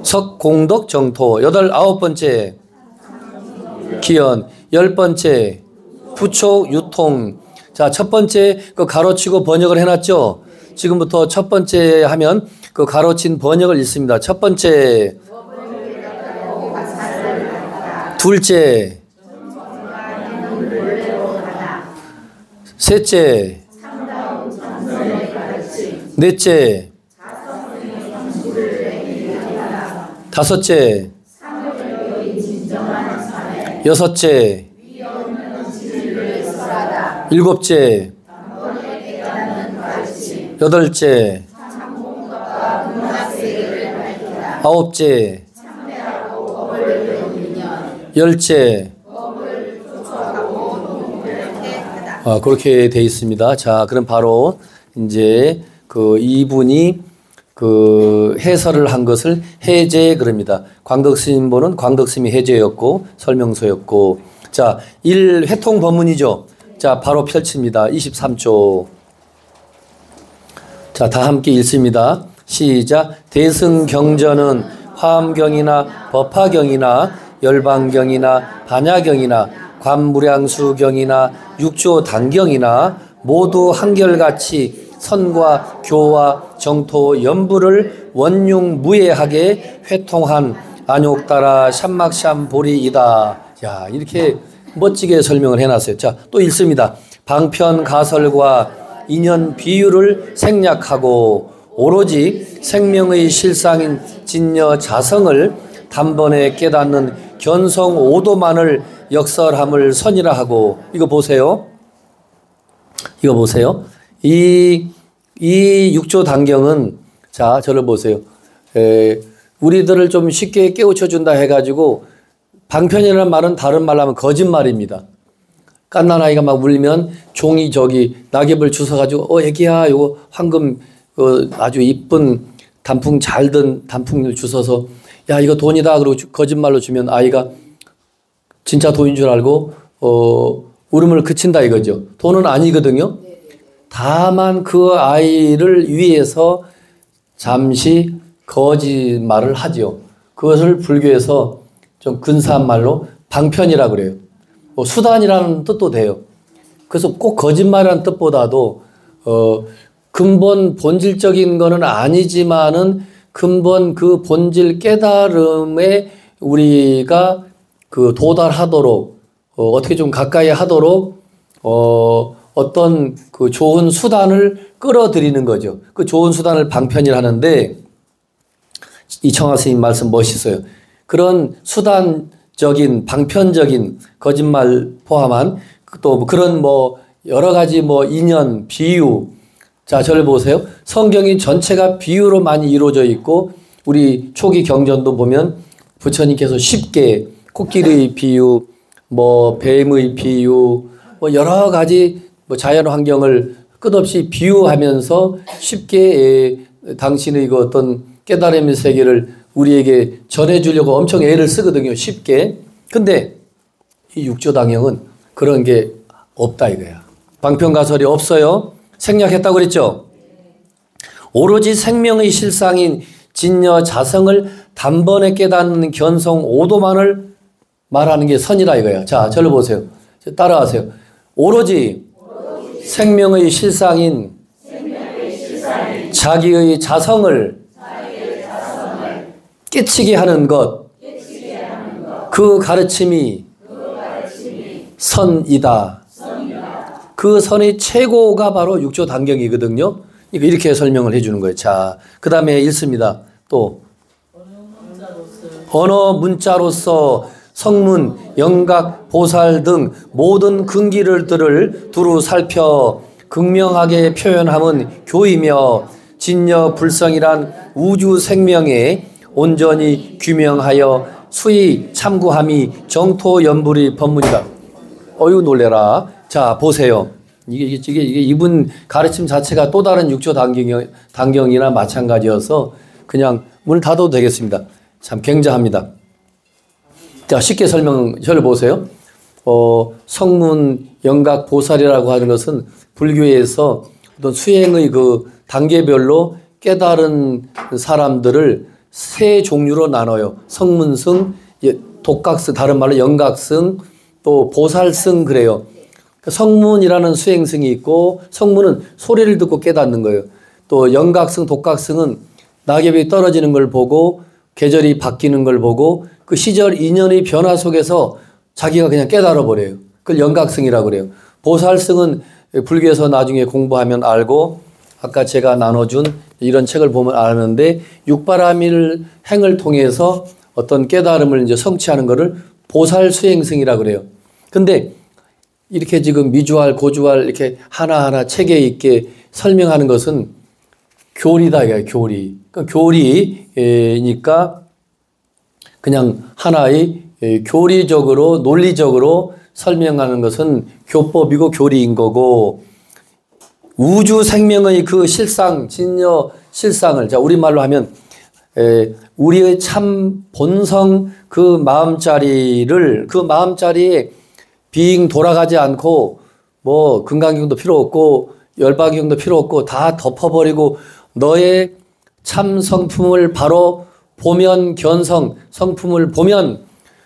석공덕 정토, 여덟 아홉 번째, 기연, 열 번째, 부촉 유통. 자, 첫 번째 그 가로치고 번역을 해놨죠. 지금부터 첫 번째 하면 그 가로친 번역을 읽습니다. 첫 번째, 둘째, 셋째, 넷째, 다섯째, 여섯째, 일곱째, 여덟째, 아홉째, 열째. 그렇게 돼 있습니다. 자, 그럼 바로 이제 그 이분이 그 해설을 한 것을 해제 그럽니다. 광덕스님보는 광덕스님이 해제였고 설명서였고. 자, 1회통 법문이죠. 자, 바로 펼칩니다. 23조. 자, 다 함께 읽습니다. 시작. 대승경전은 화엄경이나 법화경이나 열반경이나 반야경이나 관무량수경이나 육조단경이나 모두 한결같이 선과 교와 정토 연부를 원융무예하게 회통한 안욕따라 샴막샴보리이다. 자, 이렇게 멋지게 설명을 해놨어요. 자, 또 읽습니다. 방편가설과 인연 비유를 생략하고 오로지 생명의 실상인 진여 자성을 단번에 깨닫는 견성 오도만을 역설함을 선이라 하고. 이거 보세요. 이거 보세요. 이 육조 단경은, 자, 저를 보세요. 우리들을 좀 쉽게 깨우쳐 준다 해가지고 방편이라는 말은 다른 말로 하면 거짓말입니다. 갓난아이가 막 울면 종이 저기 낙엽을 주워가지고 애기야 요거 황금 아주 이쁜 단풍 잘 든 단풍을 주워서 야 이거 돈이다 그러고 거짓말로 주면 아이가 진짜 돈인 줄 알고 울음을 그친다 이거죠. 돈은 아니거든요. 다만 그 아이를 위해서 잠시 거짓말을 하죠. 그것을 불교에서 좀 근사한 말로 방편이라고 그래요. 수단이라는 뜻도 돼요. 그래서 꼭 거짓말이라는 뜻보다도 근본 본질적인 거는 아니지만은 근본 그 본질 깨달음에 우리가 그 도달하도록 어떻게 좀 가까이 하도록 어떤 그 좋은 수단을 끌어들이는 거죠. 그 좋은 수단을 방편이라 하는데 이청하 스님 말씀 멋있어요. 그런 수단적인 방편적인 거짓말 포함한 또 그런 뭐 여러 가지 뭐 인연 비유. 자, 저를 보세요. 성경이 전체가 비유로 많이 이루어져 있고 우리 초기 경전도 보면 부처님께서 쉽게 코끼리 비유, 뭐 뱀의 비유, 뭐 여러 가지 뭐 자연 환경을 끝없이 비유하면서 쉽게 당신의 그 어떤 깨달음의 세계를 우리에게 전해주려고 엄청 애를 쓰거든요. 쉽게. 근데 이 육조당형은 그런 게 없다 이거야. 방편가설이 없어요. 생략했다고 그랬죠. 오로지 생명의 실상인 진여 자성을 단번에 깨닫는 견성 오도만을 말하는 게 선이라 이거예요. 자, 저를 보세요. 따라하세요. 오로지 생명의 실상인 자기의 자성을 깨치게 하는 것, 그 가르침이 선이다. 그 선의 최고가 바로 육조단경이거든요. 이렇게 설명을 해주는 거예요. 자, 그 다음에 읽습니다. 또 언어 문자로서 성문, 영각, 보살 등 모든 근기들을 두루 살펴 극명하게 표현함은 교이며 진여 불성이란 우주 생명에 온전히 규명하여 수의 참고함이 정토 연불의 법문이다. 어유 놀래라. 자, 보세요. 이게 이분 가르침 자체가 또 다른 육조 단경이나 마찬가지여서 그냥 문을 닫아도 되겠습니다. 참 굉장합니다. 자, 쉽게 설명을 보세요. 성문, 영각, 보살이라고 하는 것은 불교에서 어떤 수행의 그 단계별로 깨달은 사람들을 세 종류로 나눠요. 성문승, 독각승, 다른 말로 영각승, 또 보살승 그래요. 성문이라는 수행승이 있고 성문은 소리를 듣고 깨닫는 거예요. 또 영각승, 독각승은 낙엽이 떨어지는 걸 보고 계절이 바뀌는 걸 보고 그 시절 인연의 변화 속에서 자기가 그냥 깨달아 버려요. 그걸 영각승이라고 그래요. 보살승은 불교에서 나중에 공부하면 알고 아까 제가 나눠준 이런 책을 보면 아는데 육바라밀 행을 통해서 어떤 깨달음을 이제 성취하는 것을 보살 수행승이라고 그래요. 근데 이렇게 지금 미주알, 고주알 이렇게 하나하나 체계 있게 설명하는 것은 교리다 이거예요. 교리. 그러니까 교리니까 그냥 하나의 교리적으로 논리적으로 설명하는 것은 교법이고 교리인 거고 우주 생명의 그 실상, 진여 실상을 자 우리말로 하면 우리의 참 본성 그 마음자리에 빙 돌아가지 않고 뭐 금강경도 필요 없고 열반경도 필요 없고 다 덮어버리고 너의 참 성품을 바로 보면 성품을 보면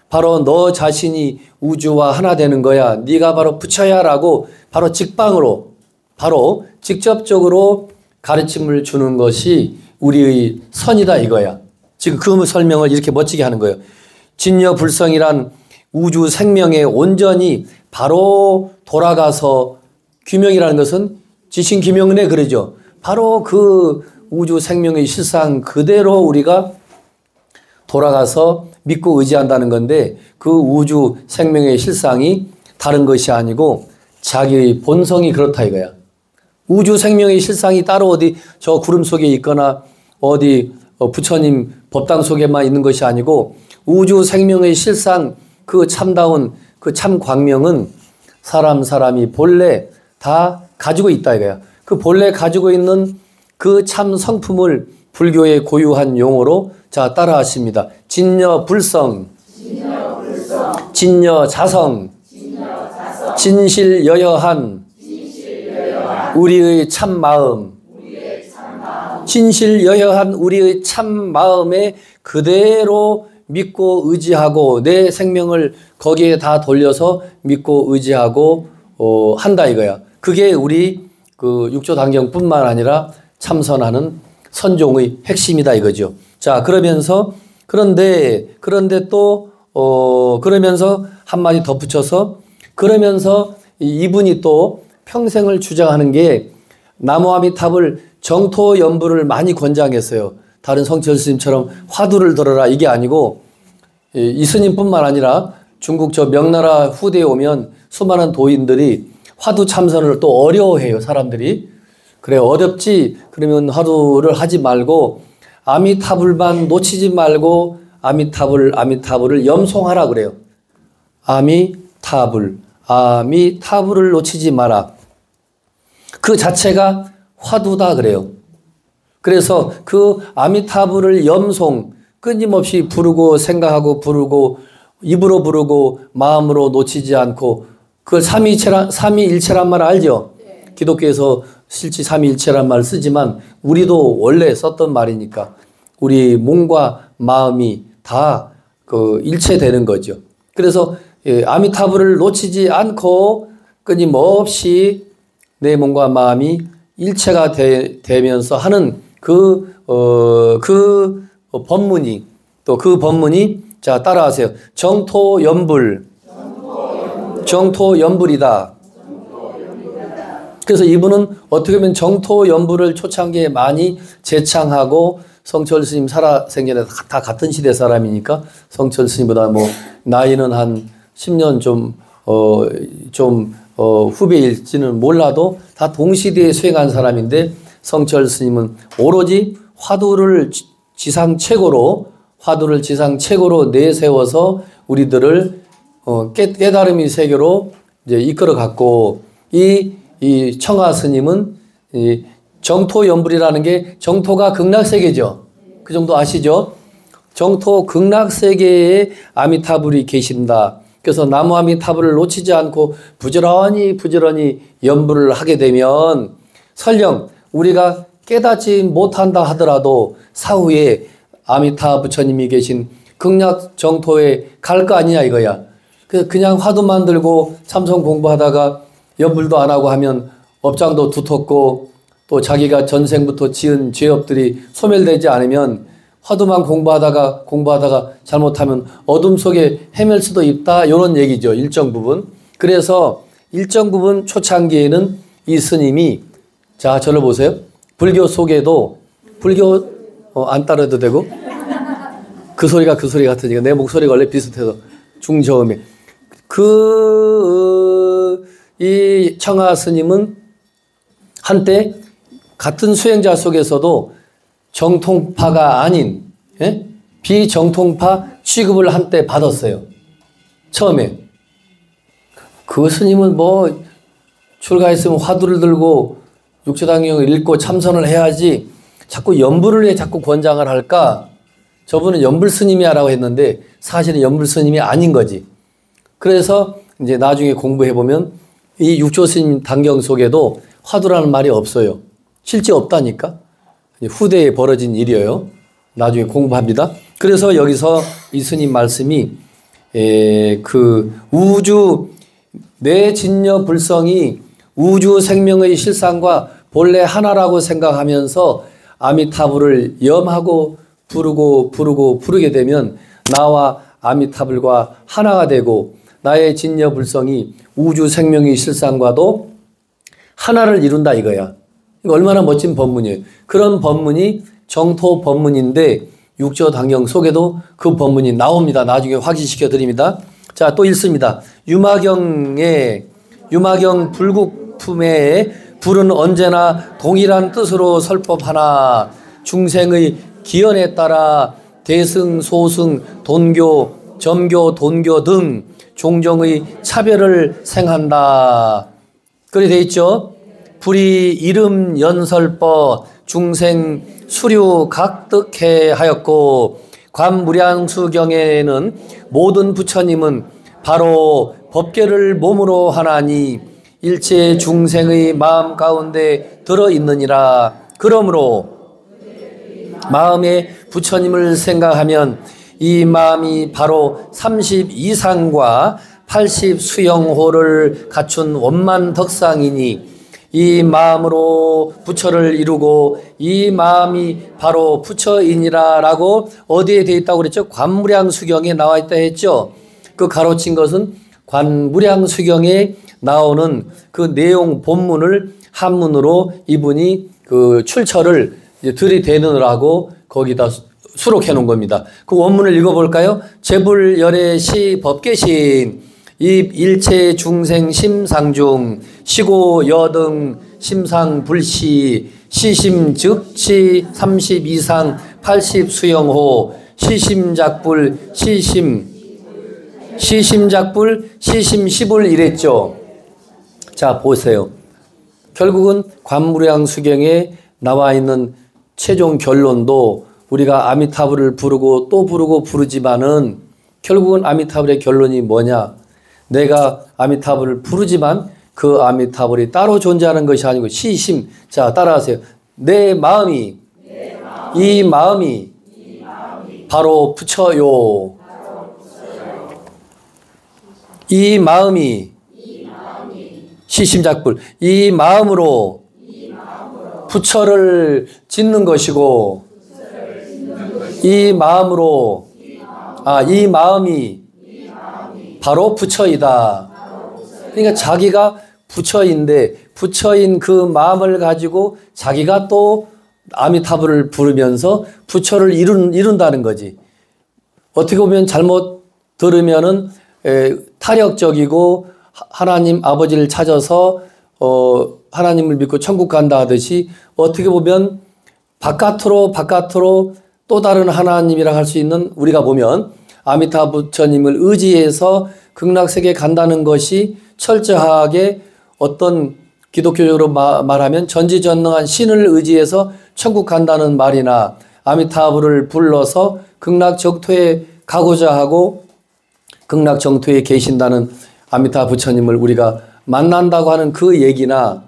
바로 너 자신이 우주와 하나 되는 거야. 네가 바로 부처야라고 바로 직방으로 바로 직접적으로 가르침을 주는 것이 우리의 선이다 이거야. 지금 그 설명을 이렇게 멋지게 하는 거예요. 진여불성이란 우주 생명에 온전히 바로 돌아가서 규명이라는 것은 지신규명은에 그러죠. 바로 그 우주 생명의 실상 그대로 우리가 돌아가서 믿고 의지한다는 건데 그 우주 생명의 실상이 다른 것이 아니고 자기의 본성이 그렇다 이거야. 우주 생명의 실상이 따로 어디 저 구름 속에 있거나 어디 부처님 법당 속에만 있는 것이 아니고 우주 생명의 실상 그 참다운 그 참 광명은 사람이 본래 다 가지고 있다 이거야. 그 본래 가지고 있는 그 참 성품을 불교의 고유한 용어로 자 따라하십니다. 진여불성, 진여자성, 진실여여한 우리의 참마음, 진실여여한 우리의 참마음에 그대로 믿고 의지하고 내 생명을 거기에 다 돌려서 믿고 의지하고 한다 이거야. 그게 우리 그 육조단경뿐만 아니라 참선하는 선종의 핵심이다 이거죠. 자 그런데 또 그러면서 한마디 덧붙여서 그러면서 이분이 또 평생을 주장하는 게 나무아미탑을 정토연불을 많이 권장했어요. 다른 성철 스님처럼 화두를 들어라 이게 아니고 이 스님뿐만 아니라 중국 저 명나라 후대에 오면 수많은 도인들이 화두 참선을 또 어려워해요. 사람들이. 그래 어렵지 그러면 화두를 하지 말고 아미타불만 놓치지 말고 아미타불을 염송하라 그래요. 아미타불을 놓치지 마라. 그 자체가 화두다 그래요. 그래서 그 아미타불을 염송 끊임없이 부르고 생각하고 부르고 입으로 부르고 마음으로 놓치지 않고 그걸 삼위일체란 말 알죠? 네. 기독교에서 실제 삼위일체란 말을 쓰지만 우리도 원래 썼던 말이니까 우리 몸과 마음이 다 그 일체되는 거죠. 그래서 아미타불을 놓치지 않고 끊임없이 내 몸과 마음이 일체가 되면서 하는 그 법문이 또 그 법문이 자 따라하세요. 정토연불이다. 그래서 이분은 어떻게 보면 정토연불을 초창기에 많이 제창하고 성철 스님 살아생전에 다 같은 시대 사람이니까 성철 스님보다 뭐 나이는 한 10년 좀 후배일지는 몰라도 다 동시대에 수행한 사람인데 성철 스님은 오로지 화두를 지상 최고로 내세워서 우리들을 깨달음의 세계로 이제 이끌어 갔고 이 청하 스님은 이 정토연불이라는 게 정토가 극락세계죠. 그 정도 아시죠? 정토 극락세계에 아미타불이 계신다. 그래서 나무 아미타불을 놓치지 않고 부지런히 연불을 하게 되면 설령 우리가 깨닫지 못한다 하더라도 사후에 아미타 부처님이 계신 극락 정토에 갈 거 아니냐 이거야. 그냥 화두만 들고 참선 공부하다가 연불도 안 하고 하면 업장도 두텁고 또 자기가 전생부터 지은 죄업들이 소멸되지 않으면 화두만 공부하다가 잘못하면 어둠 속에 헤맬 수도 있다. 이런 얘기죠. 일정 부분. 그래서 일정 부분 초창기에는 이 스님이 자 저를 보세요. 불교 속에도 불교 안 따라도 되고 그 소리가 그 소리 같으니까 내 목소리가 원래 비슷해서 중저음에 이 청하 스님은 한때 같은 수행자 속에서도 정통파가 아닌 비정통파 취급을 한때 받았어요. 처음에. 그 스님은 뭐 출가했으면 화두를 들고 육조당경을 읽고 참선을 해야지 자꾸 연불을 왜 자꾸 권장을 할까? 저분은 연불 스님이야 라고 했는데 사실은 연불 스님이 아닌 거지. 그래서 이제 나중에 공부해보면 이 육조 스님 당경 속에도 화두라는 말이 없어요. 실제 없다니까. 후대에 벌어진 일이에요. 나중에 공부합니다. 그래서 여기서 이 스님 말씀이 그 우주 내 진여 불성이 우주 생명의 실상과 본래 하나라고 생각하면서 아미타불을 염하고 부르게 되면 나와 아미타불과 하나가 되고 나의 진여 불성이 우주 생명의 실상과도 하나를 이룬다 이거야. 이거 얼마나 멋진 법문이에요. 그런 법문이 정토 법문인데 육조 당경 속에도 그 법문이 나옵니다. 나중에 확인시켜 드립니다. 자, 또 읽습니다. 유마경 불국품에 불은 언제나 동일한 뜻으로 설법하나 중생의 기연에 따라 대승, 소승, 돈교, 점교, 돈교 등 종종의 차별을 생한다. 그래 돼 있죠. 불이 이름 연설법 중생 수류 각득해 하였고 관무량수경에는 모든 부처님은 바로 법계를 몸으로 하나니 일체 중생의 마음 가운데 들어있느니라. 그러므로 마음에 부처님을 생각하면 이 마음이 바로 32상과 80수영호를 갖춘 원만 덕상이니 이 마음으로 부처를 이루고 이 마음이 바로 부처이니라 라고 어디에 되어 있다고 그랬죠? 관무량수경에 나와 있다 했죠? 그 가로친 것은 관무량수경에 나오는 그 내용 본문을 한문으로 이분이 그 출처를 들이대느라고 거기다 수록해 놓은 겁니다. 그 원문을 읽어볼까요? 재불열애시 법계신 입 일체 중생 심상중 시고 여등 심상불시 시심 즉치 32상 80수영호 시심작불 시심작불 시심시불 이랬죠. 자 보세요. 결국은 관무량수경에 나와 있는 최종 결론도 우리가 아미타불을 부르고 또 부르지만은 결국은 아미타불의 결론이 뭐냐? 내가 아미타불을 부르지만 그 아미타불이 따로 존재하는 것이 아니고 시심. 자 따라하세요. 내 마음이 이 마음이 바로 부처요. 이 마음이 시심작불 이 마음으로 부처를 짓는 것이고 이 마음으로 이 마음이 바로 부처이다. 그러니까 자기가 부처인데 부처인 그 마음을 가지고 자기가 또 아미타불을 부르면서 부처를 이룬다는 거지. 어떻게 보면 잘못 들으면은 타력적이고 하나님 아버지를 찾아서 하나님을 믿고 천국 간다 하듯이 어떻게 보면 바깥으로 또 다른 하나님이라 할 수 있는 우리가 보면 아미타 부처님을 의지해서 극락세계에 간다는 것이 철저하게 어떤 기독교적으로 말하면 전지전능한 신을 의지해서 천국 간다는 말이나 아미타불을 불러서 극락정토에 가고자 하고 극락정토에 계신다는 아미타 부처님을 우리가 만난다고 하는 그 얘기나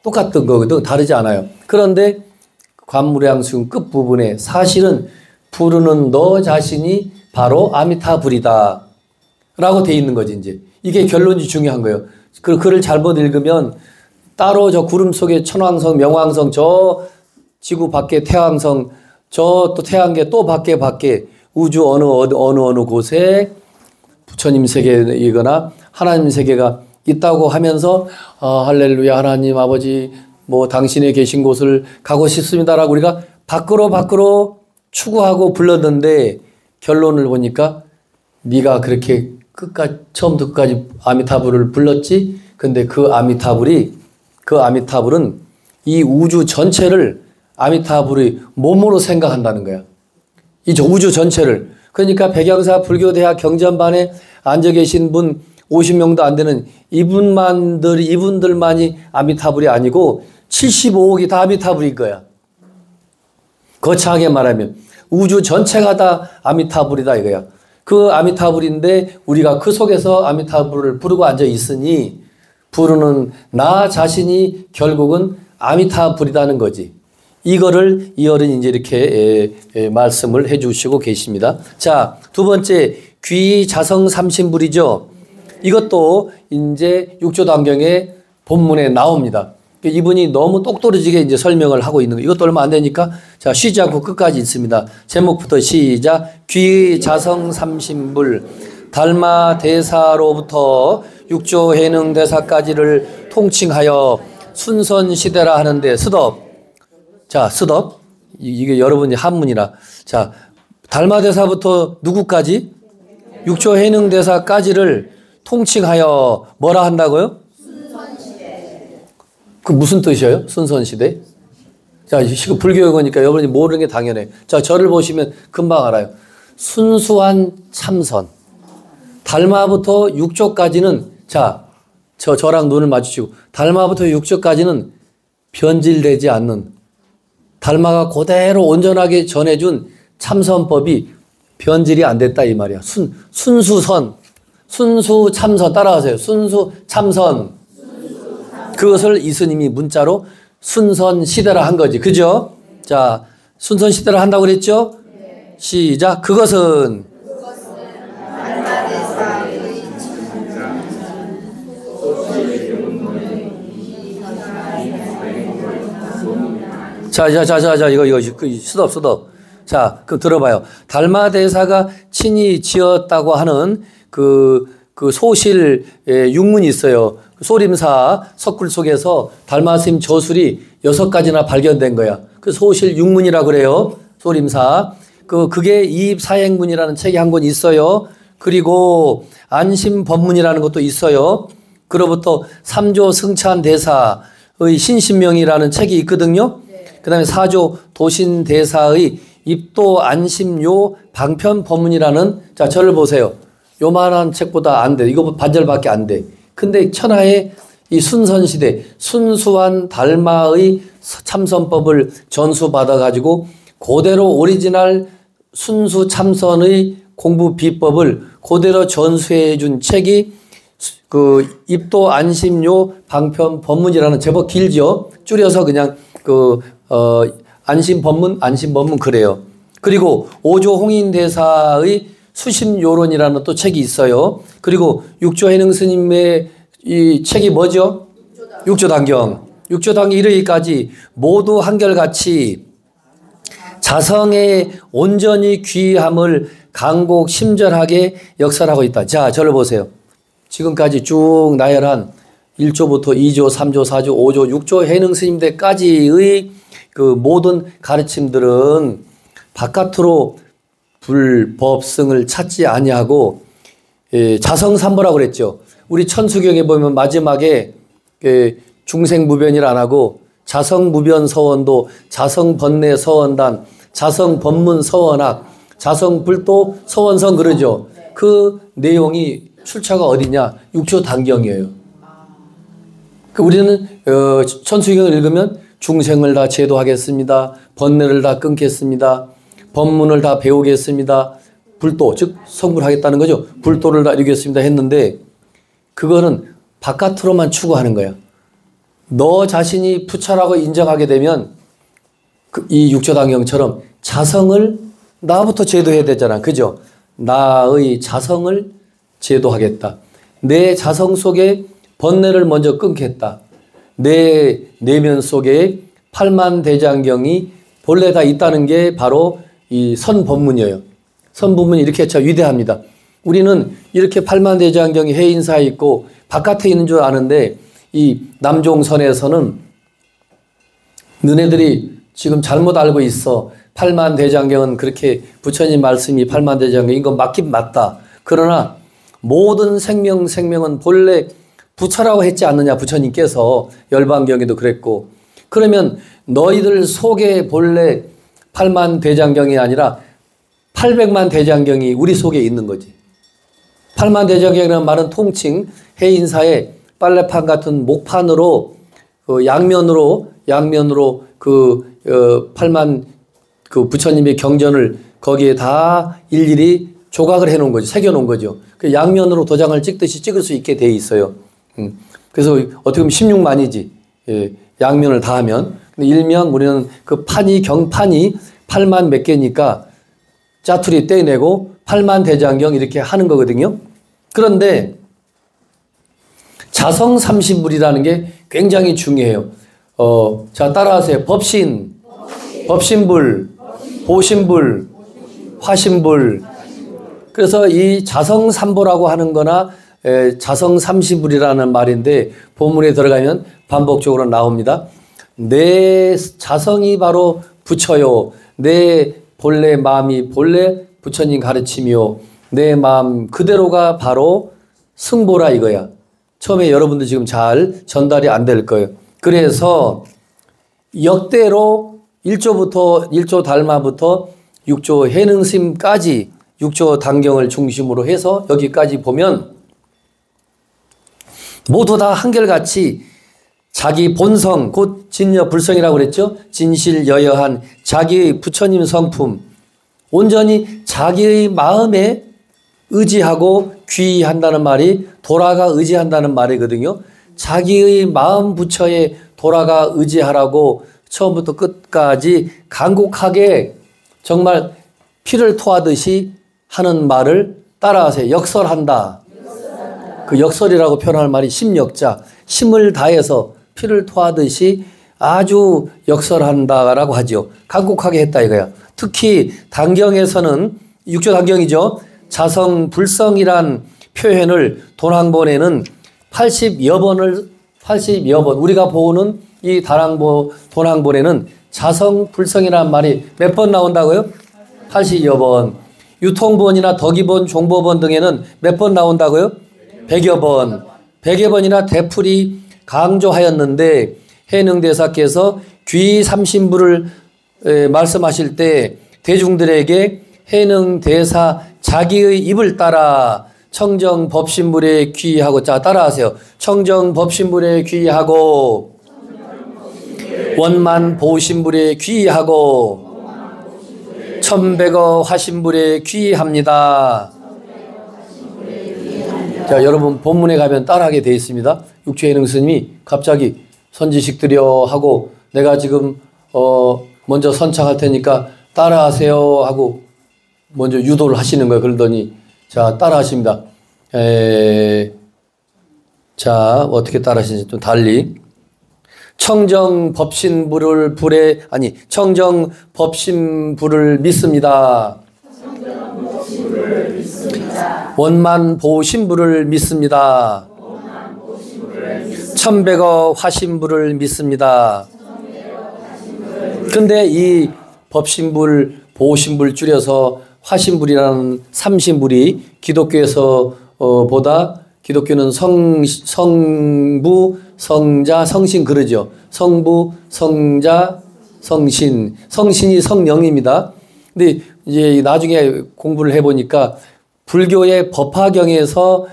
똑같은 거거든. 다르지 않아요. 그런데 관무량수용 끝부분에 사실은 부르는 너 자신이 바로 아미타불이다 라고 돼 있는 거지. 이제 이게 결론이 중요한 거예요. 그 글을 잘못 읽으면 따로 저 구름 속에 천왕성, 명왕성, 저 지구 밖에 태왕성, 저 또 태양계 또 밖에 우주 어느 곳에 부처님 세계이거나 하나님 세계가 있다고 하면서 할렐루야 하나님 아버지 뭐 당신의 계신 곳을 가고 싶습니다라고 우리가 밖으로 추구하고 불렀는데 결론을 보니까 네가 그렇게 처음부터 끝까지 아미타불을 불렀지. 근데 그 아미타불은 이 우주 전체를 아미타불의 몸으로 생각한다는 거야. 이 우주 전체를. 그러니까 백양사 불교대학 경전반에 앉아 계신 분 50명도 안 되는 이분들만이 아미타불이 아니고 75억이 다 아미타불일 거야. 거창하게 말하면 우주 전체가 다 아미타불이다 이거야. 그 아미타불인데 우리가 그 속에서 아미타불을 부르고 앉아 있으니 부르는 나 자신이 결국은 아미타불이라는 거지. 이거를 이 어른이 이제 이렇게 말씀을 해 주시고 계십니다. 자, 두 번째 귀자성 삼신불이죠. 이것도 이제 육조단경의 본문에 나옵니다. 이분이 너무 똑부러지게 이제 설명을 하고 있는 거. 이것도 얼마 안 되니까 자, 쉬지 않고 끝까지 있습니다. 제목부터 시작. 귀자성 삼신불 달마 대사로부터 육조 해능 대사까지를 통칭하여 순선시대라 하는데 스톱. 자, 스톱. 이게 여러분이 한문이라. 자, 달마 대사부터 누구까지? 육조 해능 대사까지를 통칭하여 뭐라 한다고요? 그 무슨 뜻이에요? 순선시대? 자, 불교용어니까 여러분이 모르는 게 당연해. 자, 저를 보시면 금방 알아요. 순수한 참선. 달마부터 육조까지는, 자, 저랑 눈을 마주치고, 달마부터 육조까지는 변질되지 않는, 달마가 그대로 온전하게 전해준 참선법이 변질이 안 됐다, 이 말이야. 순수선, 순수 참선, 따라하세요. 순수 참선. 그것을 이스님이 문자로 순선시대라 한 거지. 그죠? 자, 순선시대라 한다고 그랬죠? 시작. 그것은 자, 이거, 스톱. 자, 그럼 들어봐요. 달마대사가 친히 지었다고 하는 그 소실 육문이 있어요. 소림사 석굴 속에서 달마스님 저술이 6가지나 발견된 거야. 그 소실 육문이라고 그래요. 소림사. 그게 이입사행문이라는 책이 한 권 있어요. 그리고 안심법문이라는 것도 있어요. 그로부터 삼조 승찬대사의 신신명이라는 책이 있거든요. 그 다음에 사조 도신대사의 입도 안심요 방편법문이라는, 자, 저를 보세요. 요만한 책보다 안 돼. 이거 반절밖에 안 돼. 근데 천하의 이 순선시대, 순수한 달마의 참선법을 전수받아가지고 그대로 오리지널 순수 참선의 공부 비법을 그대로 전수해 준 책이 그 입도 안심요 방편 법문이라는, 제법 길죠. 줄여서 그냥 안심법문 그래요. 그리고 오조 홍인대사의 수심요론이라는 또 책이 있어요. 그리고 육조해능 스님의 이 책이 뭐죠? 육조단경. 육조단경 이르기까지 모두 한결같이 자성의 온전히 귀함을 강곡 심절하게 역설하고 있다. 자, 저를 보세요. 지금까지 쭉 나열한 1조부터 2조, 3조, 4조, 5조, 6조 해능 스님대까지의 그 모든 가르침들은 바깥으로 불법성을 찾지 아니하고 자성삼보라고 그랬죠. 우리 천수경에 보면 마지막에 중생무변이라 안 하고 자성무변서원도, 자성번뇌서원단, 자성법문서원학, 자성불도 서원성 그러죠. 그 내용이 출처가 어디냐? 육조단경이에요. 우리는 천수경을 읽으면 중생을 다 제도하겠습니다. 번뇌를 다 끊겠습니다. 법문을 다 배우겠습니다. 불도, 즉 성불하겠다는 거죠. 불도를 다 이루겠습니다 했는데 그거는 바깥으로만 추구하는 거예요. 너 자신이 부처라고 인정하게 되면 이 육조단경처럼 자성을 나부터 제도해야 되잖아. 그죠? 나의 자성을 제도하겠다. 내 자성 속에 번뇌를 먼저 끊겠다. 내 내면 속에 팔만대장경이 본래 다 있다는 게 바로 이 선법문이에요. 선법문이 이렇게 참 위대합니다. 우리는 이렇게 팔만대장경이 해인사에 있고 바깥에 있는 줄 아는데 이 남종선에서는 너네들이 지금 잘못 알고 있어. 팔만대장경은 그렇게 부처님 말씀이 팔만대장경인 건 맞긴 맞다. 그러나 모든 생명은 본래 부처라고 했지 않느냐. 부처님께서 열반경에도 그랬고 그러면 너희들 속에 본래 8만 대장경이 아니라 800만 대장경이 우리 속에 있는 거지. 8만 대장경이라는 말은 통칭 해인사에 빨래판 같은 목판으로 양면으로 8만 그 부처님의 경전을 거기에 다 일일이 조각을 해 놓은 거죠. 새겨 놓은 거죠. 그 양면으로 도장을 찍듯이 찍을 수 있게 돼 있어요. 그래서 어떻게 보면 16만이지. 예, 양면을 다 하면. 근데 일명 우리는 그 경판이 8만 몇 개니까 짜투리 떼내고 8만 대장경 이렇게 하는 거거든요. 그런데 자성 30불이라는 게 굉장히 중요해요. 자, 따라하세요. 법신불, 보신불, 화신불. 그래서 이 자성 3보라고 하는 거나 자성 30불이라는 말인데 본문에 들어가면 반복적으로 나옵니다. 내 자성이 바로 부처요. 내 본래 마음이 본래 부처님 가르침이요. 내 마음 그대로가 바로 승보라 이거야. 처음에 여러분들 지금 잘 전달이 안 될 거예요. 그래서 역대로 1조 달마부터 6조 해능심까지 6조 단경을 중심으로 해서 여기까지 보면 모두 다 한결같이 자기 본성 곧 진여불성이라고 그랬죠. 진실여여한 자기의 부처님 성품 온전히 자기의 마음에 의지하고 귀의한다는 말이 돌아가 의지한다는 말이거든요. 자기의 마음 부처에 돌아가 의지하라고 처음부터 끝까지 간곡하게 정말 피를 토하듯이 하는 말을 따라하세요. 역설한다. 그 역설이라고 표현할 말이 심역자. 심을 다해서 피를 토하듯이 아주 역설한다라고 하죠. 간곡하게 했다 이거야. 특히 단경에서는 6조 단경이죠. 자성 불성이란 표현을 돈항본에는 80여 번 우리가 보는 이 돈항본에는 자성 불성이라는 말이 몇 번 나온다고요? 80여 번. 유통본이나 덕이본, 종보본 등에는 몇 번 나온다고요? 100여 번. 100여 번이나 대풀이 강조하였는데 해능대사께서 귀삼신부를 말씀하실 때 대중들에게 해능대사 자기의 입을 따라 청정법신불에 귀의하고 자 따라하세요. 청정법신불에 귀의하고 원만보신불에 귀의하고 천백어 화신불에 귀의합니다. 자, 여러분 본문에 가면 따라하게 되어 있습니다. 육체해능 스님이 갑자기 선지식 드려 하고 내가 지금 먼저 선창할 테니까 따라하세요 하고 먼저 유도를 하시는 거예요. 그러더니 자 따라하십니다. 자 어떻게 따라하시는지 좀 달리 청정법신불을 믿습니다. 원만보신불을 믿습니다. 천백어 화신불을 믿습니다. 근데 이 법신불, 보신불 줄여서 화신불이라는 삼신불이 기독교에서 기독교는 성부, 성자, 성신 그러죠. 성부, 성자, 성신. 성신이 성령입니다. 근데 이제 나중에 공부를 해보니까 불교의 법화경에서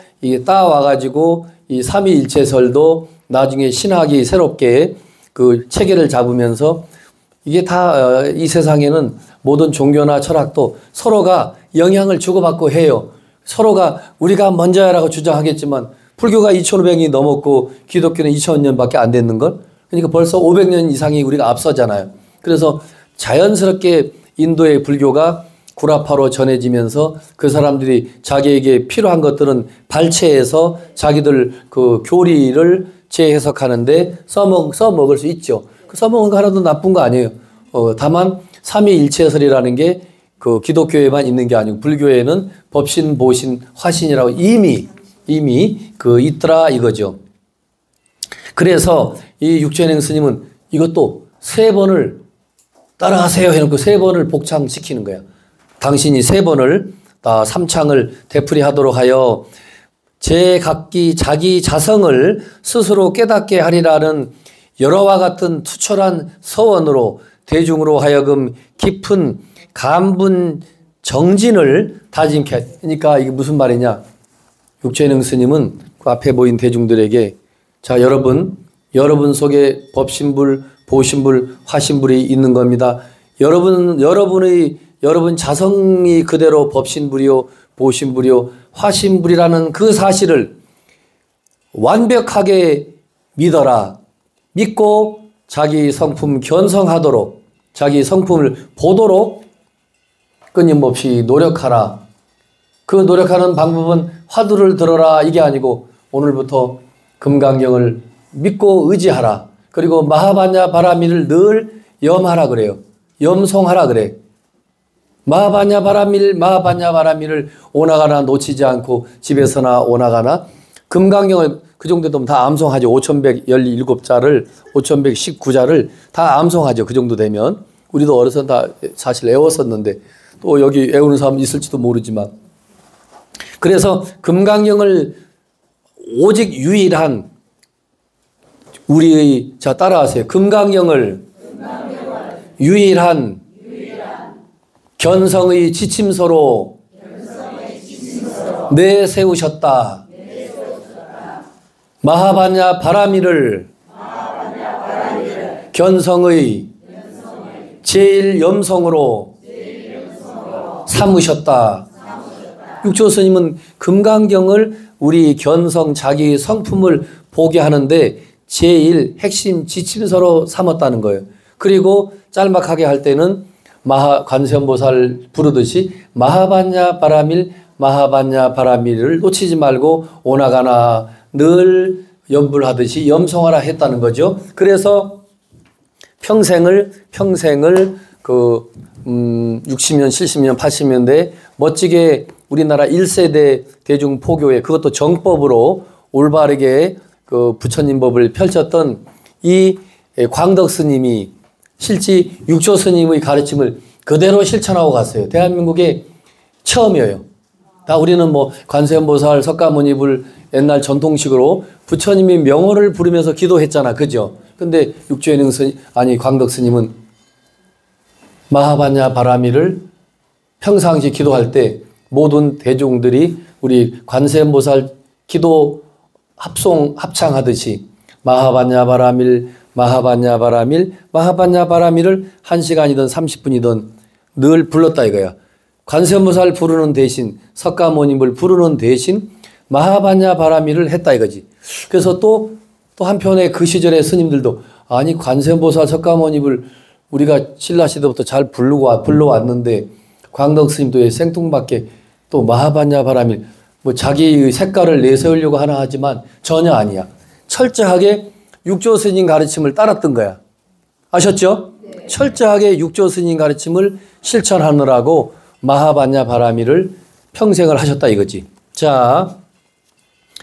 따와가지고 이 삼위일체설도 나중에 신학이 새롭게 그 체계를 잡으면서 이게 다 이 세상에는 모든 종교나 철학도 서로가 영향을 주고받고 해요. 서로가 우리가 먼저야라고 주장하겠지만 불교가 2500년이 넘었고 기독교는 2000년밖에 안 됐는걸. 그러니까 벌써 500년 이상이 우리가 앞서잖아요. 그래서 자연스럽게 인도의 불교가 구라파로 전해지면서 그 사람들이 자기에게 필요한 것들은 발췌해서 자기들 그 교리를 재해석하는데 써먹을 수 있죠. 그 써먹은 거 하나도 나쁜 거 아니에요. 다만 삼위일체설이라는 게 그 기독교에만 있는 게 아니고 불교에는 법신, 보신, 화신이라고 이미 그 있더라 이거죠. 그래서 이 육조현행 스님은 이것도 3번을 따라하세요 해놓고 3번을 복창시키는 거야. 당신이 3번을 다 삼창을 되풀이하도록 하여 제각기 자기 자성을 스스로 깨닫게 하리라는 여러와 같은 투철한 서원으로 대중으로 하여금 깊은 감분 정진을 다짐케. 그러니까 이게 무슨 말이냐. 육조현행 스님은 그 앞에 모인 대중들에게 자 여러분 속에 법신불, 보신불, 화신불이 있는 겁니다. 여러분 자성이 그대로 법신불이요, 보신불이요, 화신불이라는 그 사실을 완벽하게 믿어라. 믿고 자기 성품 견성하도록, 자기 성품을 보도록 끊임없이 노력하라. 그 노력하는 방법은 화두를 들어라 이게 아니고 오늘부터 금강경을 믿고 의지하라. 그리고 마하바냐 바라밀을 늘 염하라 그래요. 염송하라 그래. 마하바냐 바라밀을 오나가나 놓치지 않고 집에서나 오나가나 금강경을 그 정도 되면 다 암송하죠. 5117자를 5119자를 다 암송하죠. 그 정도 되면 우리도 어려서 다 사실 외웠었는데 또 여기 외우는 사람 있을지도 모르지만 그래서 금강경을 오직 유일한 우리의 자 따라하세요. 금강경을 유일한 견성의 지침서로 내세우셨다. 마하바냐 바라밀을 견성의 제일 염성으로 삼으셨다. 육조 스님은 금강경을 우리 견성 자기 성품을 보게 하는데 제일 핵심 지침서로 삼았다는 거예요. 그리고 짤막하게 할 때는 관세음보살 부르듯이 마하바냐 바라밀을 놓치지 말고 오나가나 늘 염불하듯이 염송하라 했다는 거죠. 그래서 평생을 그 60년, 70년, 80년대 멋지게 우리나라 1세대 대중포교회 그것도 정법으로 올바르게 그 부처님 법을 펼쳤던 이 광덕 스님이 실제 육조 스님의 가르침을 그대로 실천하고 갔어요. 대한민국에 처음이에요. 다 우리는 뭐 관세음보살, 석가모니불 옛날 전통식으로 부처님의 명호를 부르면서 기도했잖아. 그죠? 근데 육조현행 스님, 광덕 스님은 마하바냐 바라밀을 평상시 기도할 때 모든 대중들이 우리 관세음보살 기도 합창하듯이 마하바냐 바라밀을 1시간이든 30분이든 늘 불렀다 이거야. 관세음보살 부르는 대신 석가모니를 부르는 대신 마하바냐 바라밀을 했다 이거지. 그래서 또 한편에 그 시절의 스님들도 관세음보살 석가모니를 우리가 신라 시대부터 잘 불러왔는데 광덕 스님도 왜 생뚱맞게 또 마하바냐 바라밀 뭐 자기의 색깔을 내세우려고 하나 하지만 전혀 아니야. 철저하게 육조 스님 가르침을 따랐던 거야. 아셨죠? 네. 철저하게 육조 스님 가르침을 실천하느라고 마하바냐 바라밀을 평생을 하셨다 이거지. 자,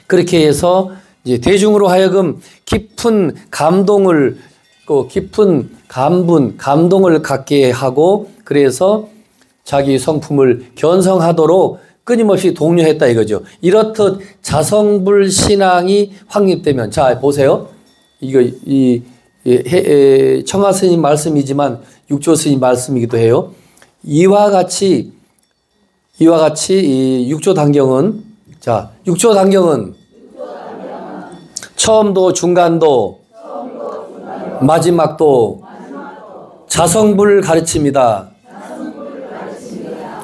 그렇게 해서 이제 대중으로 하여금 깊은 감동을 깊은 감동을 갖게 하고 그래서 자기 성품을 견성하도록 끊임없이 독려했다 이거죠. 이렇듯 자성불 신앙이 확립되면 자 보세요. 이거 청하 스님 말씀이지만 육조 스님 말씀이기도 해요. 이와 같이 이 육조 단경은 처음도 중간도 마지막도 자성불 가르침이다.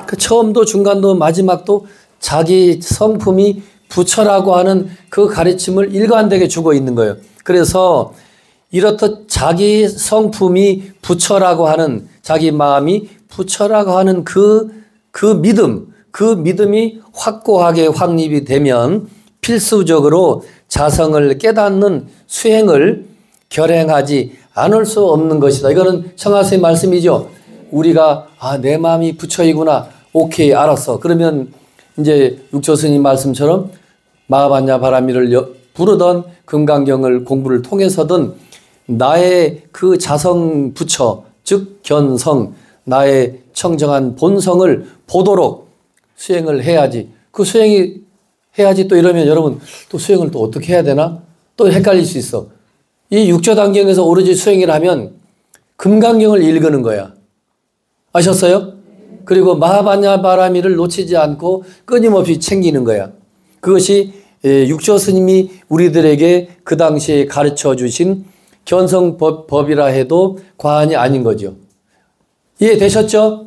그 처음도 중간도 마지막도 자기 성품이 부처라고 하는 그 가르침을 일관되게 주고 있는 거예요. 그래서 이렇듯 자기 성품이 부처라고 하는, 자기 마음이 부처라고 하는 그 믿음이 확고하게 확립이 되면 필수적으로 자성을 깨닫는 수행을 결행하지 않을 수 없는 것이다. 이거는 청하스의 말씀이죠. 우리가 내 마음이 부처이구나. 오케이, 알았어. 그러면 이제 육조 스님 말씀처럼 마하반야 바라미를 부르던 금강경을 공부를 통해서든 나의 그 자성 부처, 즉 견성, 나의 청정한 본성을 보도록 수행을 해야지. 그 수행이 해야지 또 이러면 여러분 또 수행을 또 어떻게 해야 되나? 또 헷갈릴 수 있어. 이 육조단경에서 오로지 수행을 하면 금강경을 읽는 거야. 아셨어요? 그리고 마하반야 바라미를 놓치지 않고 끊임없이 챙기는 거야. 그것이 육조 스님이 우리들에게 그 당시에 가르쳐 주신 견성법이라 해도 과언이 아닌 거죠. 이해되셨죠?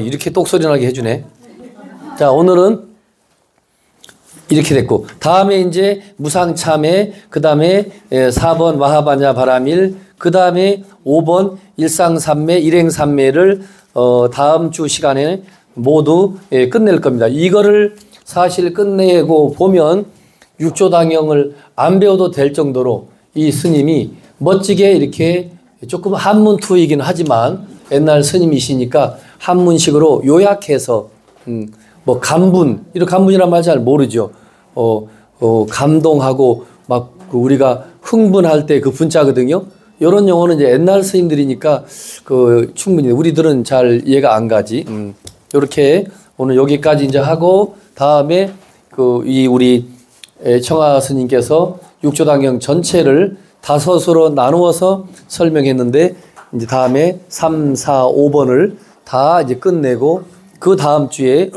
이렇게 똑소리 나게 해주네. 자, 오늘은 이렇게 됐고, 다음에 이제 무상참회, 그 다음에 4번 마하반야 바라밀, 그 다음에 5번 일상삼매, 일행삼매를 다음 주 시간에 모두 끝낼 겁니다. 이거를 사실 끝내고 보면 육조당경을 안 배워도 될 정도로 이 스님이 멋지게 이렇게 조금 한문투이긴 하지만 옛날 스님이시니까 한문식으로 요약해서 뭐 감분, 이런 감분이란 말 잘 모르죠. 감동하고 막 우리가 흥분할 때 그 분자거든요. 이런 용어는 이제 옛날 스님들이니까 충분히 우리들은 잘 이해가 안 가지. 이렇게 오늘 여기까지 이제 하고 다음에 우리 청하 스님께서 육조당경 전체를 5으로 나누어서 설명했는데 이제 다음에 3, 4, 5번을 다 이제 끝내고 그 다음 주에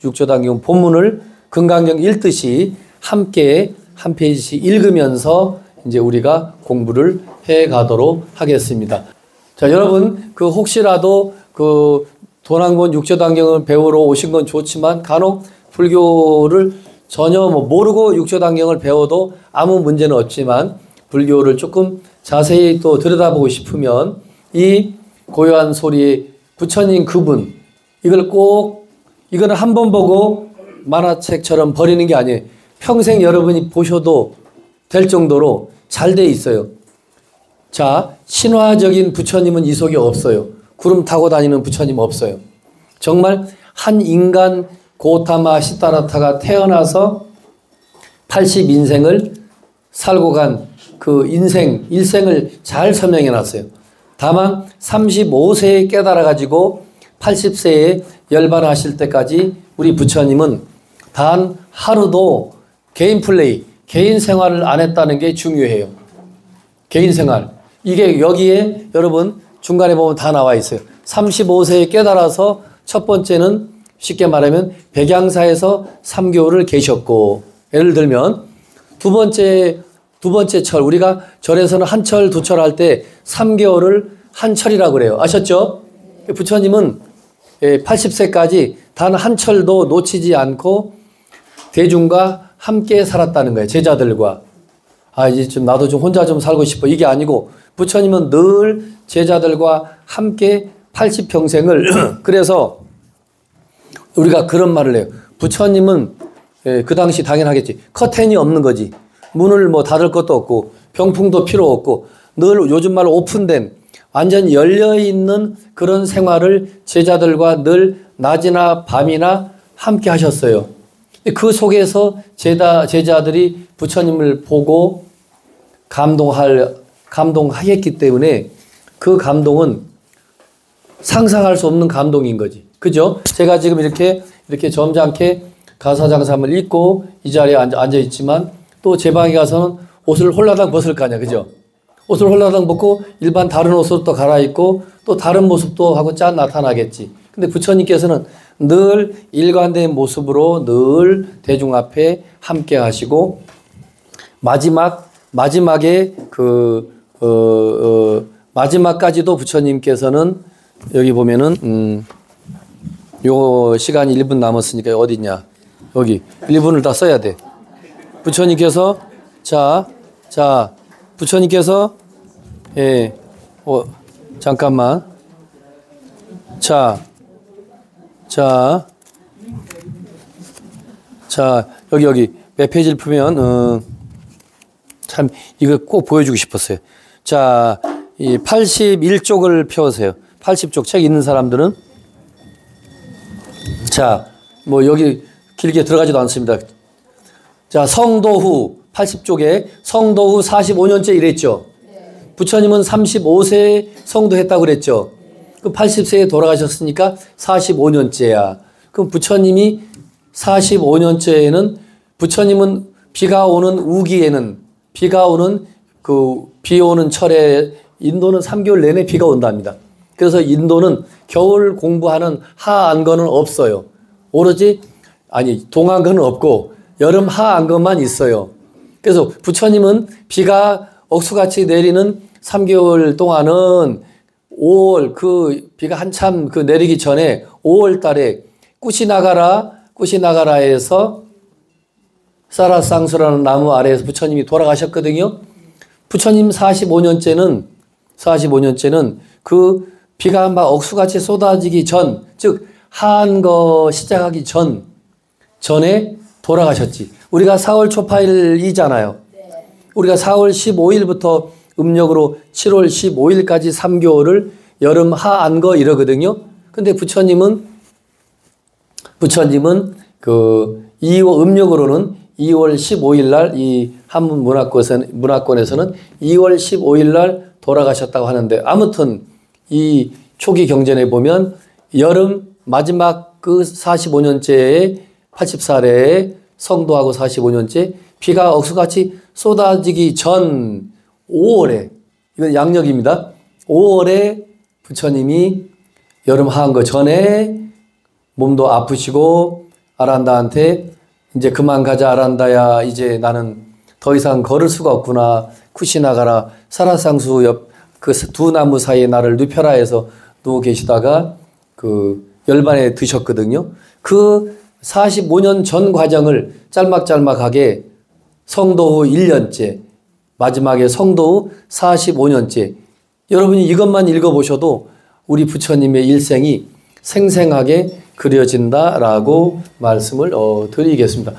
육조당경 본문을 금강경 읽듯이 함께 한 페이지씩 읽으면서 이제 우리가 공부를 해 가도록 하겠습니다. 자, 여러분, 혹시라도 도난권 육조당경을 배우러 오신 건 좋지만 간혹 불교를 전혀 모르고 육조당경을 배워도 아무 문제는 없지만 불교를 조금 자세히 또 들여다보고 싶으면 이 고요한 소리의 부처님 그분, 이거는 한 번 보고 만화책처럼 버리는 게 아니에요. 평생 여러분이 보셔도 될 정도로 잘 돼 있어요. 자, 신화적인 부처님은 이 속에 없어요. 구름 타고 다니는 부처님 없어요. 정말 한 인간 고타마 시타라타가 태어나서 80인생을 살고 간 그 일생을 잘 설명해 놨어요. 다만 35세에 깨달아가지고 80세에 열반하실 때까지 우리 부처님은 단 하루도 개인 플레이, 개인 생활을 안 했다는 게 중요해요. 개인 생활. 이게 여기에 여러분 중간에 보면 다 나와 있어요. 35세에 깨달아서 첫 번째는 쉽게 말하면 백양사에서 3개월을 계셨고, 예를 들면 두 번째 철, 우리가 절에서는 한 철, 두 철 할 때 3개월을 한 철이라고 그래요. 아셨죠? 부처님은 80세까지 단 한 철도 놓치지 않고 대중과 함께 살았다는 거예요. 제자들과. 이제 좀 나도 좀 혼자 좀 살고 싶어. 이게 아니고 부처님은 늘 제자들과 함께 80평생을 그래서 우리가 그런 말을 해요. 부처님은 그 당시 당연하겠지. 커튼이 없는 거지. 문을 닫을 것도 없고 병풍도 필요 없고 늘 요즘 말로 오픈된 완전 열려있는 그런 생활을 제자들과 늘 낮이나 밤이나 함께 하셨어요. 그 속에서 제자들이 부처님을 보고 감동하였기 때문에 그 감동은 상상할 수 없는 감동인 거지. 그죠? 제가 지금 이렇게 점잖게 가사장삼을 입고 이 자리에 앉아 있지만 또 제 방에 가서는 옷을 홀라당 벗을 거 아니야. 그죠? 옷을 홀라당 벗고 일반 다른 옷으로 또 갈아입고 또 다른 모습도 하고 짠 나타나겠지. 근데 부처님께서는 늘 일관된 모습으로 늘 대중 앞에 함께 하시고 마지막에 마지막까지도 부처님께서는 여기 보면은 요 시간이 1분 남았으니까 어디 있냐? 여기 1분을 다 써야 돼. 부처님께서 부처님께서 잠깐만. 여기 몇 페이지를 펴면 참 이거 꼭 보여주고 싶었어요. 자, 이 81쪽을 펴세요. 80쪽 책 있는 사람들은 자, 뭐 여기 길게 들어가지도 않습니다. 자, 성도후 80쪽에 성도후 45년째 이랬죠. 부처님은 35세에 성도했다고 그랬죠. 그 80세에 돌아가셨으니까 45년째야. 그럼 부처님이 45년째에는 부처님은 비가 오는 우기에는 비가 오는 비 오는 철에 인도는 3개월 내내 비가 온답니다. 그래서 인도는 겨울 공부하는 하안거는 없어요. 오로지 동안거는 없고 여름 하안거만 있어요. 그래서 부처님은 비가 억수같이 내리는 3개월 동안은 5월 비가 한참 내리기 전에 5월 달에 꾸시나가라에서 사라쌍수라는 나무 아래에서 부처님이 돌아가셨거든요. 부처님 45년째는 그 비가 막 억수같이 쏟아지기 전, 즉 하한거 시작하기 전에 돌아가셨지. 우리가 4월 초파일이잖아요. 우리가 4월 15일부터 음력으로 7월 15일까지 3개월을 여름 하안거 이러거든요. 근데 부처님은 음력으로는 2월 15일 날 이 한문 문화권에서는 2월 15일 날 돌아가셨다고 하는데, 아무튼 이 초기 경전에 보면 여름 마지막 45년째에 80살에 성도하고 45년째 비가 억수같이 쏟아지기 전 5월에, 이건 양력입니다. 5월에 부처님이 여름 하한거 전에 몸도 아프시고 아란다한테 이제 그만 가자 아란다야, 이제 나는 더 이상 걸을 수가 없구나, 쿠시나가라 사라상수 옆 그 두 나무 사이에 나를 눕혀라 해서 누워 계시다가 열반에 드셨거든요. 그 45년 전 과정을 짤막짤막하게 성도 후 1년째, 마지막에 성도 후 45년째, 여러분이 이것만 읽어보셔도 우리 부처님의 일생이 생생하게 그려진다라고 말씀을 드리겠습니다.